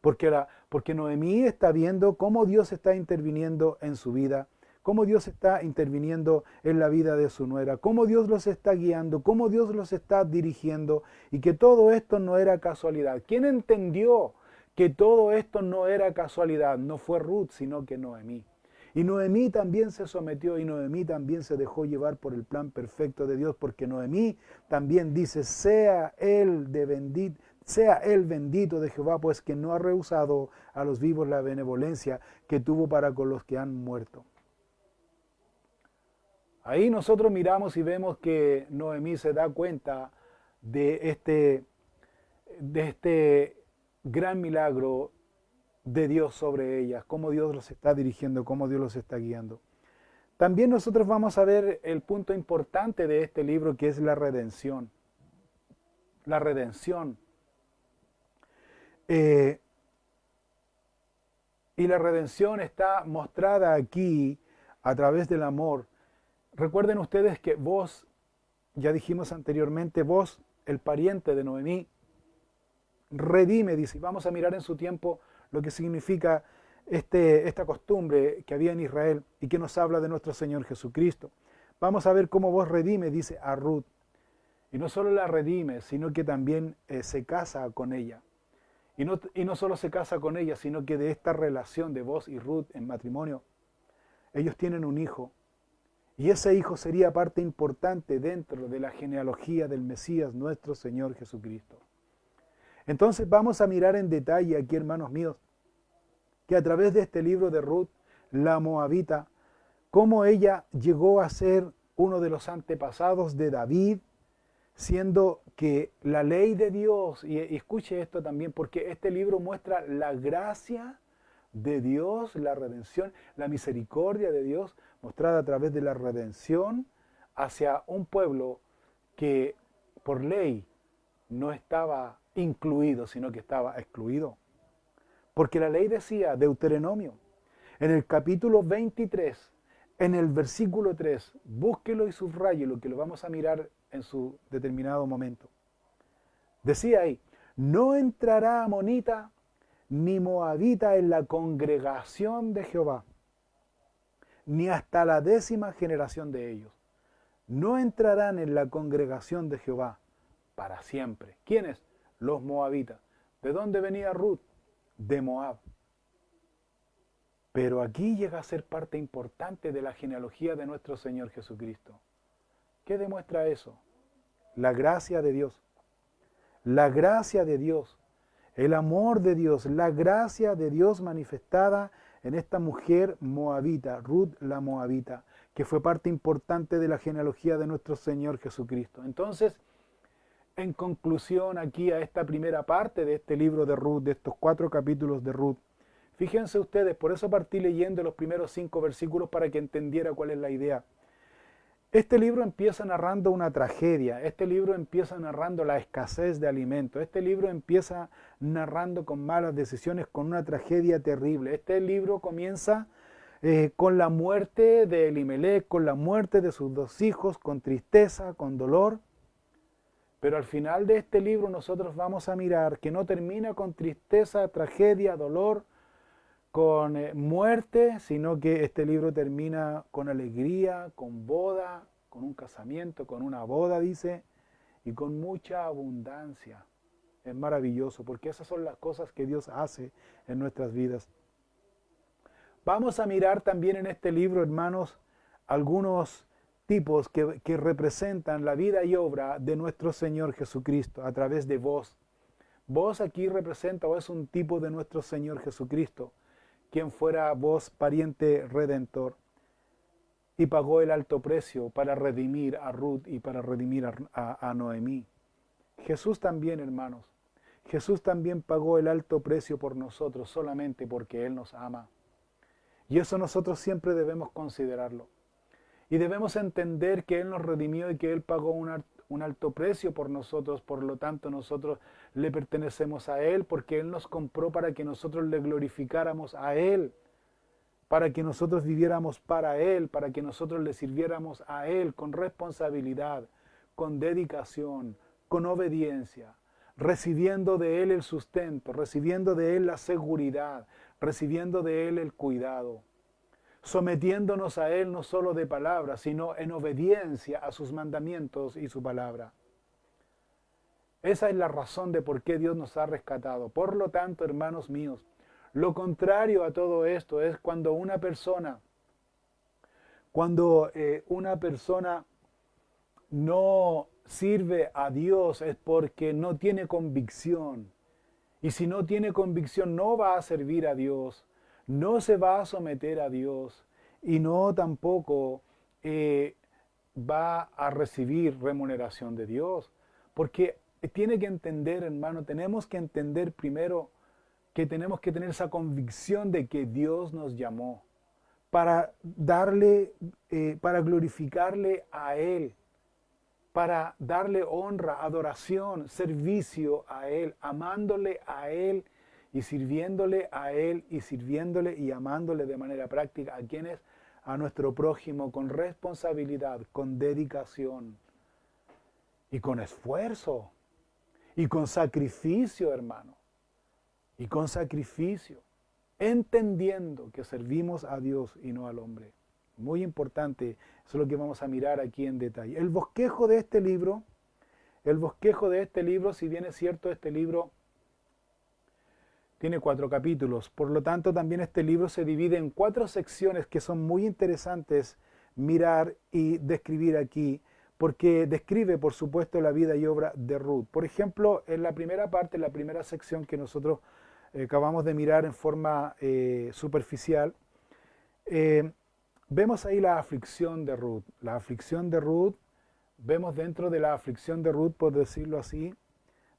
Porque Noemí está viendo cómo Dios está interviniendo en su vida, cómo Dios está interviniendo en la vida de su nuera, cómo Dios los está guiando, cómo Dios los está dirigiendo, y que todo esto no era casualidad. ¿Quién entendió que todo esto no era casualidad? No fue Ruth, sino que Noemí. Y Noemí también se sometió, y Noemí también se dejó llevar por el plan perfecto de Dios, porque Noemí también dice, sea él bendito de Jehová, pues que no ha rehusado a los vivos la benevolencia que tuvo para con los que han muerto. Ahí nosotros miramos y vemos que Noemí se da cuenta de este gran milagro de Dios sobre ellas, cómo Dios los está dirigiendo, cómo Dios los está guiando. También nosotros vamos a ver el punto importante de este libro, que es la redención. La redención. Y la redención está mostrada aquí a través del amor. Recuerden ustedes que vos, ya dijimos anteriormente, vos, el pariente de Noemí, redime, dice, y vamos a mirar en su tiempo lo que significa esta costumbre que había en Israel y que nos habla de nuestro Señor Jesucristo. Vamos a ver cómo vos redime, dice, a Ruth. Y no solo la redime, sino que también se casa con ella. Y no solo se casa con ella, sino que de esta relación de vos y Ruth en matrimonio, ellos tienen un hijo. Y ese hijo sería parte importante dentro de la genealogía del Mesías, nuestro Señor Jesucristo. Entonces vamos a mirar en detalle aquí, hermanos míos, que a través de este libro de Ruth, la moabita, cómo ella llegó a ser uno de los antepasados de David, siendo que la ley de Dios, y escuche esto también, porque este libro muestra la gracia de Dios, la redención, la misericordia de Dios, mostrada a través de la redención hacia un pueblo que por ley no estaba incluido, sino que estaba excluido. Porque la ley decía, Deuteronomio, en el capítulo 23, en el versículo 3, búsquelo y subráyelo, que lo vamos a mirar en su determinado momento. Decía ahí, no entrará amonita ni moabita en la congregación de Jehová, ni hasta la 10ª generación de ellos. No entrarán en la congregación de Jehová para siempre. ¿Quiénes? Los moabitas. ¿De dónde venía Ruth? De Moab. Pero aquí llega a ser parte importante de la genealogía de nuestro Señor Jesucristo. ¿Qué demuestra eso? La gracia de Dios. La gracia de Dios. El amor de Dios. La gracia de Dios manifestada en esta mujer moabita, Ruth la moabita, que fue parte importante de la genealogía de nuestro Señor Jesucristo. Entonces, en conclusión aquí a esta primera parte de este libro de Ruth, de estos 4 capítulos de Ruth, fíjense ustedes, por eso partí leyendo los primeros 5 versículos para que entendiera cuál es la idea. Este libro empieza narrando una tragedia, este libro empieza narrando la escasez de alimentos, este libro empieza narrando con malas decisiones, con una tragedia terrible. Este libro comienza con la muerte de Elimelech, con la muerte de sus 2 hijos, con tristeza, con dolor. Pero al final de este libro nosotros vamos a mirar que no termina con tristeza, tragedia, dolor, con muerte, sino que este libro termina con alegría, con boda, con un casamiento, con una boda, dice, y con mucha abundancia. Es maravilloso, porque esas son las cosas que Dios hace en nuestras vidas. Vamos a mirar también en este libro, hermanos, algunos tipos que representan la vida y obra de nuestro Señor Jesucristo a través de vos. Vos aquí representa o es un tipo de nuestro Señor Jesucristo, quien fuera vos pariente redentor y pagó el alto precio para redimir a Ruth y para redimir a Noemí. Jesús también, hermanos, Jesús también pagó el alto precio por nosotros solamente porque Él nos ama. Y eso nosotros siempre debemos considerarlo. Y debemos entender que Él nos redimió y que Él pagó un alto precio por nosotros. Por lo tanto, nosotros le pertenecemos a Él porque Él nos compró para que nosotros le glorificáramos a Él, para que nosotros viviéramos para Él, para que nosotros le sirviéramos a Él con responsabilidad, con dedicación, con obediencia, recibiendo de Él el sustento, recibiendo de Él la seguridad, recibiendo de Él el cuidado, sometiéndonos a Él no solo de palabra, sino en obediencia a sus mandamientos y su palabra. Esa es la razón de por qué Dios nos ha rescatado. Por lo tanto, hermanos míos, lo contrario a todo esto es cuando una persona no sirve a Dios es porque no tiene convicción. Y si no tiene convicción, no va a servir a Dios, no se va a someter a Dios y no tampoco va a recibir remuneración de Dios. Porque tiene que entender, hermano, tenemos que entender primero que tenemos que tener esa convicción de que Dios nos llamó para para glorificarle a Él, para darle honra, adoración, servicio a Él, amándole a Él y sirviéndole a Él y sirviéndole y amándole de manera práctica. ¿A quiénes? A nuestro prójimo, con responsabilidad, con dedicación y con esfuerzo y con sacrificio, hermano. Y con sacrificio, entendiendo que servimos a Dios y no al hombre. Muy importante, eso es lo que vamos a mirar aquí en detalle. El bosquejo de este libro, si bien es cierto, este libro tiene 4 capítulos, por lo tanto también este libro se divide en 4 secciones que son muy interesantes mirar y describir aquí, porque describe, por supuesto, la vida y obra de Ruth. Por ejemplo, en la primera parte, en la primera sección que nosotros acabamos de mirar en forma superficial, vemos ahí la aflicción de Ruth. La aflicción de Ruth, vemos dentro de la aflicción de Ruth, por decirlo así,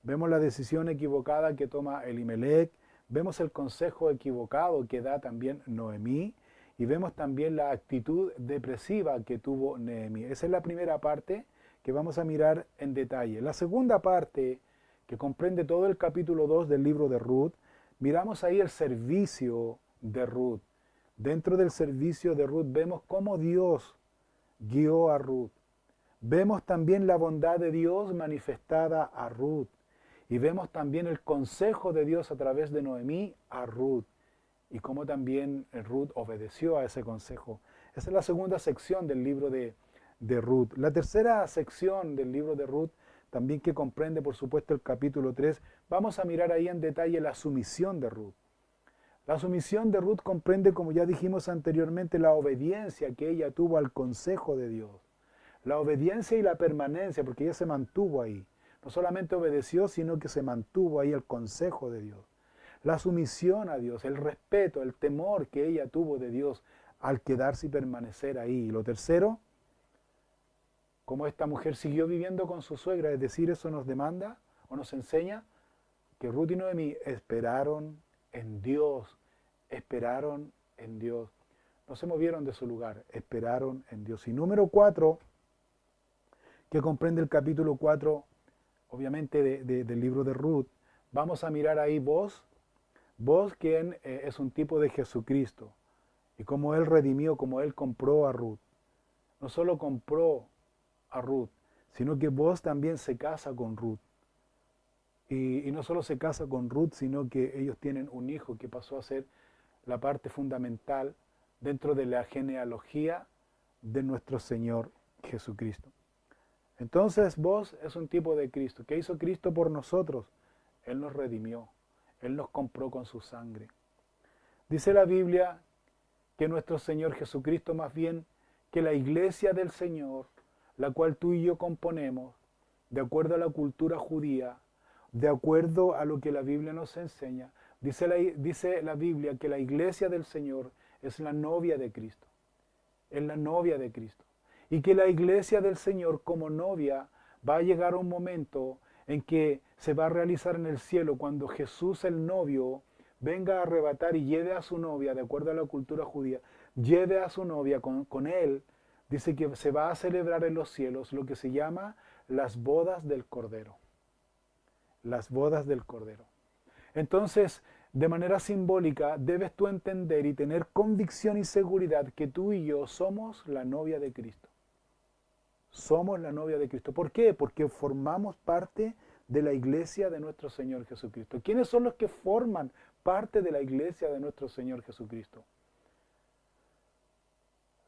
vemos la decisión equivocada que toma Elimelech, vemos el consejo equivocado que da también Noemí, y vemos también la actitud depresiva que tuvo Noemí. Esa es la primera parte que vamos a mirar en detalle. La segunda parte, que comprende todo el capítulo 2 del libro de Ruth, miramos ahí el servicio de Ruth. Dentro del servicio de Ruth vemos cómo Dios guió a Ruth. Vemos también la bondad de Dios manifestada a Ruth. Y vemos también el consejo de Dios a través de Noemí a Ruth. Y cómo también Ruth obedeció a ese consejo. Esa es la segunda sección del libro de Ruth. La tercera sección del libro de Ruth, también que comprende, por supuesto, el capítulo 3, vamos a mirar ahí en detalle la sumisión de Ruth. La sumisión de Ruth comprende, como ya dijimos anteriormente, la obediencia que ella tuvo al consejo de Dios. La obediencia y la permanencia, porque ella se mantuvo ahí. No solamente obedeció, sino que se mantuvo ahí al consejo de Dios. La sumisión a Dios, el respeto, el temor que ella tuvo de Dios al quedarse y permanecer ahí. Y lo tercero, como esta mujer siguió viviendo con su suegra, es decir, eso nos demanda o nos enseña que Ruth y Noemí esperaron en Dios, esperaron en Dios. No se movieron de su lugar, esperaron en Dios. Y número 4, que comprende el capítulo 4, obviamente del libro de Ruth, vamos a mirar ahí vos quien es un tipo de Jesucristo, y cómo Él redimió, cómo Él compró a Ruth. No solo compró a Ruth, sino que vos también se casa con Ruth. Y no solo se casa con Ruth, sino que ellos tienen un hijo que pasó a ser la parte fundamental dentro de la genealogía de nuestro Señor Jesucristo. Entonces vos es un tipo de Cristo. ¿Qué hizo Cristo por nosotros? Él nos redimió. Él nos compró con su sangre. Dice la Biblia que nuestro Señor Jesucristo, más bien que la iglesia del Señor, la cual tú y yo componemos, de acuerdo a la cultura judía, de acuerdo a lo que la Biblia nos enseña, dice la Biblia que la iglesia del Señor es la novia de Cristo, es la novia de Cristo. Y que la iglesia del Señor como novia va a llegar a un momento en que se va a realizar en el cielo cuando Jesús el novio venga a arrebatar y lleve a su novia, de acuerdo a la cultura judía, lleve a su novia con él. Dice que se va a celebrar en los cielos lo que se llama las bodas del Cordero. Las bodas del Cordero. Entonces, de manera simbólica, debes tú entender y tener convicción y seguridad que tú y yo somos la novia de Cristo. Somos la novia de Cristo. ¿Por qué? Porque formamos parte de la iglesia de nuestro Señor Jesucristo. ¿Quiénes son los que forman parte de la iglesia de nuestro Señor Jesucristo?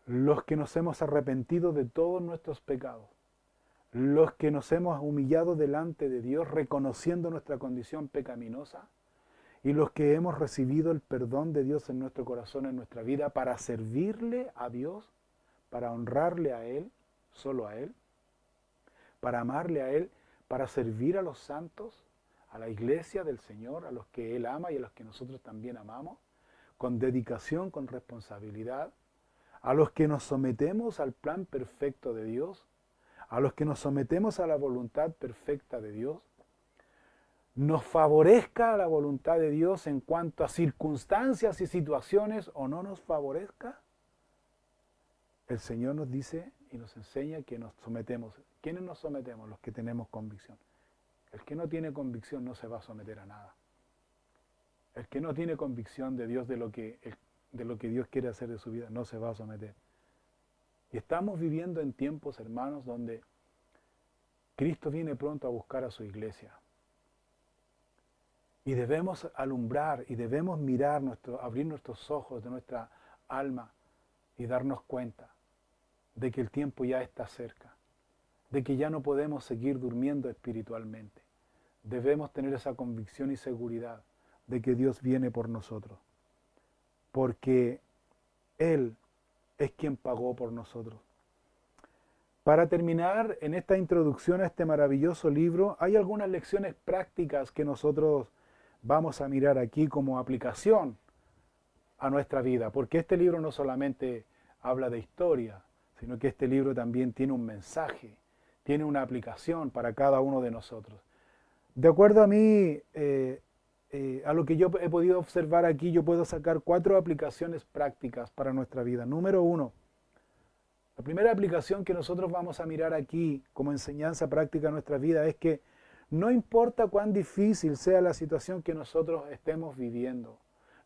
Los que nos hemos arrepentido de todos nuestros pecados. Los que nos hemos humillado delante de Dios reconociendo nuestra condición pecaminosa y los que hemos recibido el perdón de Dios en nuestro corazón, en nuestra vida, para servirle a Dios, para honrarle a Él, solo a Él, para amarle a Él, para servir a los santos, a la iglesia del Señor, a los que Él ama y a los que nosotros también amamos, con dedicación, con responsabilidad, a los que nos sometemos al plan perfecto de Dios, a los que nos sometemos a la voluntad perfecta de Dios, nos favorezca la voluntad de Dios en cuanto a circunstancias y situaciones o no nos favorezca, el Señor nos dice y nos enseña que nos sometemos. ¿Quiénes nos sometemos? Los que tenemos convicción. El que no tiene convicción no se va a someter a nada. El que no tiene convicción de Dios, de lo que Dios quiere hacer de su vida, no se va a someter. Y estamos viviendo en tiempos, hermanos, donde Cristo viene pronto a buscar a su iglesia. Y debemos alumbrar y debemos mirar, abrir nuestros ojos de nuestra alma y darnos cuenta de que el tiempo ya está cerca, de que ya no podemos seguir durmiendo espiritualmente. Debemos tener esa convicción y seguridad de que Dios viene por nosotros, porque Él es quien pagó por nosotros. Para terminar, en esta introducción a este maravilloso libro, hay algunas lecciones prácticas que nosotros vamos a mirar aquí como aplicación a nuestra vida, porque este libro no solamente habla de historia, sino que este libro también tiene un mensaje, tiene una aplicación para cada uno de nosotros. De acuerdo a mí, a lo que yo he podido observar aquí, yo puedo sacar 4 aplicaciones prácticas para nuestra vida. Número 1, la primera aplicación que nosotros vamos a mirar aquí como enseñanza práctica a nuestra vida es que no importa cuán difícil sea la situación que nosotros estemos viviendo,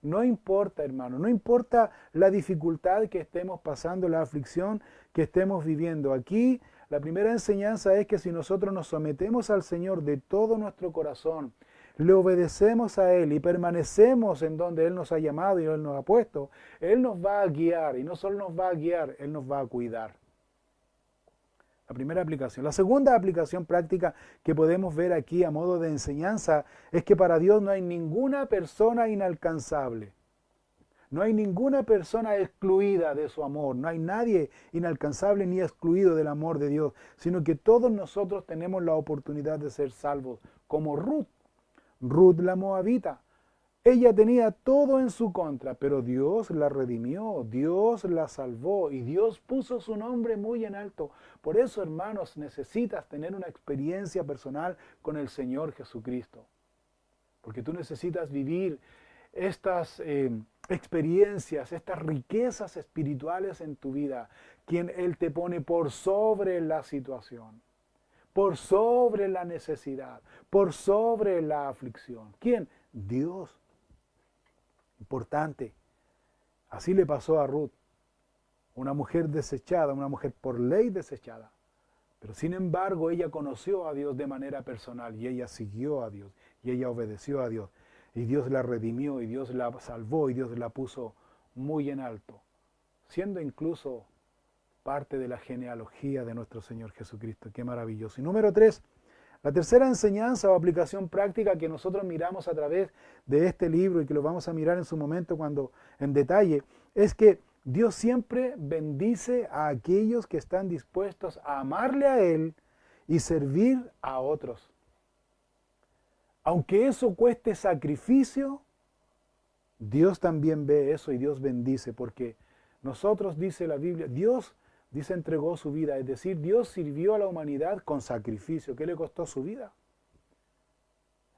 no importa, hermano, no importa la dificultad que estemos pasando, la aflicción que estemos viviendo. Aquí la primera enseñanza es que si nosotros nos sometemos al Señor de todo nuestro corazón, le obedecemos a Él y permanecemos en donde Él nos ha llamado y Él nos ha puesto, Él nos va a guiar, y no solo nos va a guiar, Él nos va a cuidar. La primera aplicación. La segunda aplicación práctica que podemos ver aquí a modo de enseñanza es que para Dios no hay ninguna persona inalcanzable. No hay ninguna persona excluida de su amor. No hay nadie inalcanzable ni excluido del amor de Dios, sino que todos nosotros tenemos la oportunidad de ser salvos, como Ruth. Ruth la moabita. Ella tenía todo en su contra, pero Dios la redimió, Dios la salvó y Dios puso su nombre muy en alto. Por eso, hermanos, necesitas tener una experiencia personal con el Señor Jesucristo. Porque tú necesitas vivir estas experiencias, estas riquezas espirituales en tu vida, quien Él te pone por sobre la situación, por sobre la necesidad, por sobre la aflicción. ¿Quién? Dios. Importante. Así le pasó a Ruth, una mujer desechada, una mujer por ley desechada. Pero sin embargo ella conoció a Dios de manera personal y ella siguió a Dios y ella obedeció a Dios. Y Dios la redimió y Dios la salvó y Dios la puso muy en alto, siendo incluso parte de la genealogía de nuestro Señor Jesucristo. Qué maravilloso. Y número 3, la tercera enseñanza o aplicación práctica que nosotros miramos a través de este libro y que lo vamos a mirar en su momento en detalle, es que Dios siempre bendice a aquellos que están dispuestos a amarle a Él y servir a otros. Aunque eso cueste sacrificio, Dios también ve eso y Dios bendice, porque nosotros, dice la Biblia, Dios, dice, entregó su vida, es decir, Dios sirvió a la humanidad con sacrificio. ¿Qué le costó su vida?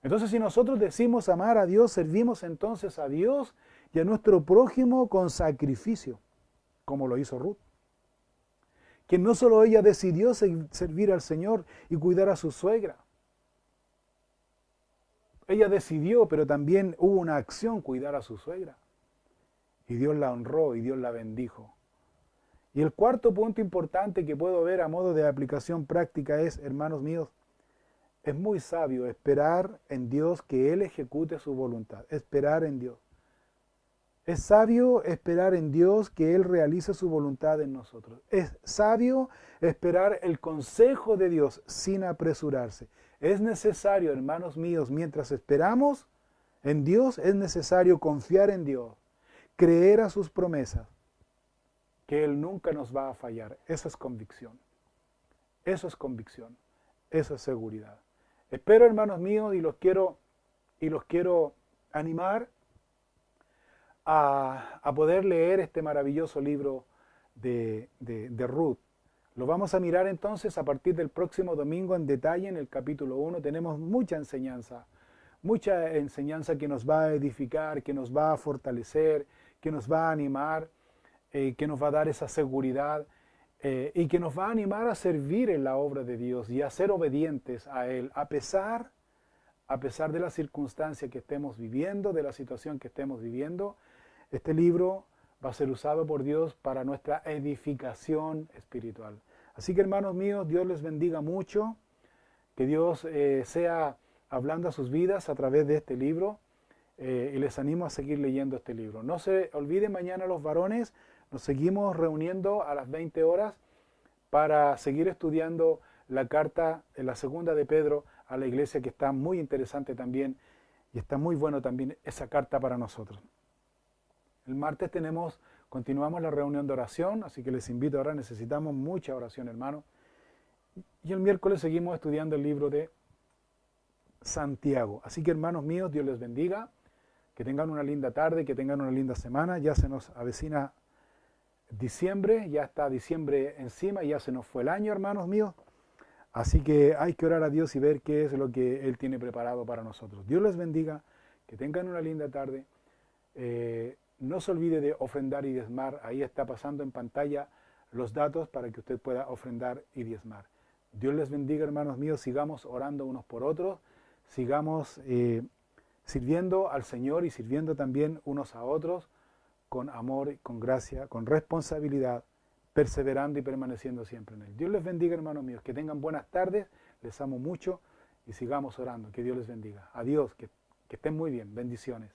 Entonces, si nosotros decimos amar a Dios, servimos entonces a Dios y a nuestro prójimo con sacrificio, como lo hizo Ruth. Que no solo ella decidió servir al Señor y cuidar a su suegra. Ella decidió, pero también hubo una acción, cuidar a su suegra. Y Dios la honró y Dios la bendijo. Y el cuarto punto importante que puedo ver a modo de aplicación práctica es, hermanos míos, es muy sabio esperar en Dios que Él ejecute su voluntad. Esperar en Dios. Es sabio esperar en Dios que Él realice su voluntad en nosotros. Es sabio esperar el consejo de Dios sin apresurarse. Es necesario, hermanos míos, mientras esperamos en Dios, es necesario confiar en Dios, creer a sus promesas, que Él nunca nos va a fallar. Eso es convicción. Eso es convicción. Eso es seguridad. Espero, hermanos míos, y los quiero animar a poder leer este maravilloso libro de Ruth. Lo vamos a mirar entonces a partir del próximo domingo en detalle en el capítulo 1. Tenemos mucha enseñanza que nos va a edificar, que nos va a fortalecer, que nos va a animar, que nos va a dar esa seguridad y que nos va a animar a servir en la obra de Dios y a ser obedientes a Él, a pesar de la circunstancia que estemos viviendo, de la situación que estemos viviendo. Este libro va a ser usado por Dios para nuestra edificación espiritual. Así que, hermanos míos, Dios les bendiga mucho, que Dios sea hablando a sus vidas a través de este libro y les animo a seguir leyendo este libro. No se olviden, mañana los varones nos seguimos reuniendo a las 20 horas para seguir estudiando la carta, la segunda de Pedro a la iglesia, que está muy interesante también y está muy bueno también esa carta para nosotros. El martes continuamos la reunión de oración, así que les invito ahora, necesitamos mucha oración, hermano. Y el miércoles seguimos estudiando el libro de Santiago. Así que, hermanos míos, Dios les bendiga, que tengan una linda tarde, que tengan una linda semana. Ya se nos avecina diciembre, ya está diciembre encima, ya se nos fue el año, hermanos míos. Así que hay que orar a Dios y ver qué es lo que Él tiene preparado para nosotros. Dios les bendiga, que tengan una linda tarde. No se olvide de ofrendar y diezmar. Ahí está pasando en pantalla los datos para que usted pueda ofrendar y diezmar. Dios les bendiga, hermanos míos. Sigamos orando unos por otros. Sigamos sirviendo al Señor y sirviendo también unos a otros con amor, con gracia, con responsabilidad, perseverando y permaneciendo siempre en Él. Dios les bendiga, hermanos míos. Que tengan buenas tardes. Les amo mucho y sigamos orando. Que Dios les bendiga. Adiós. Que estén muy bien. Bendiciones.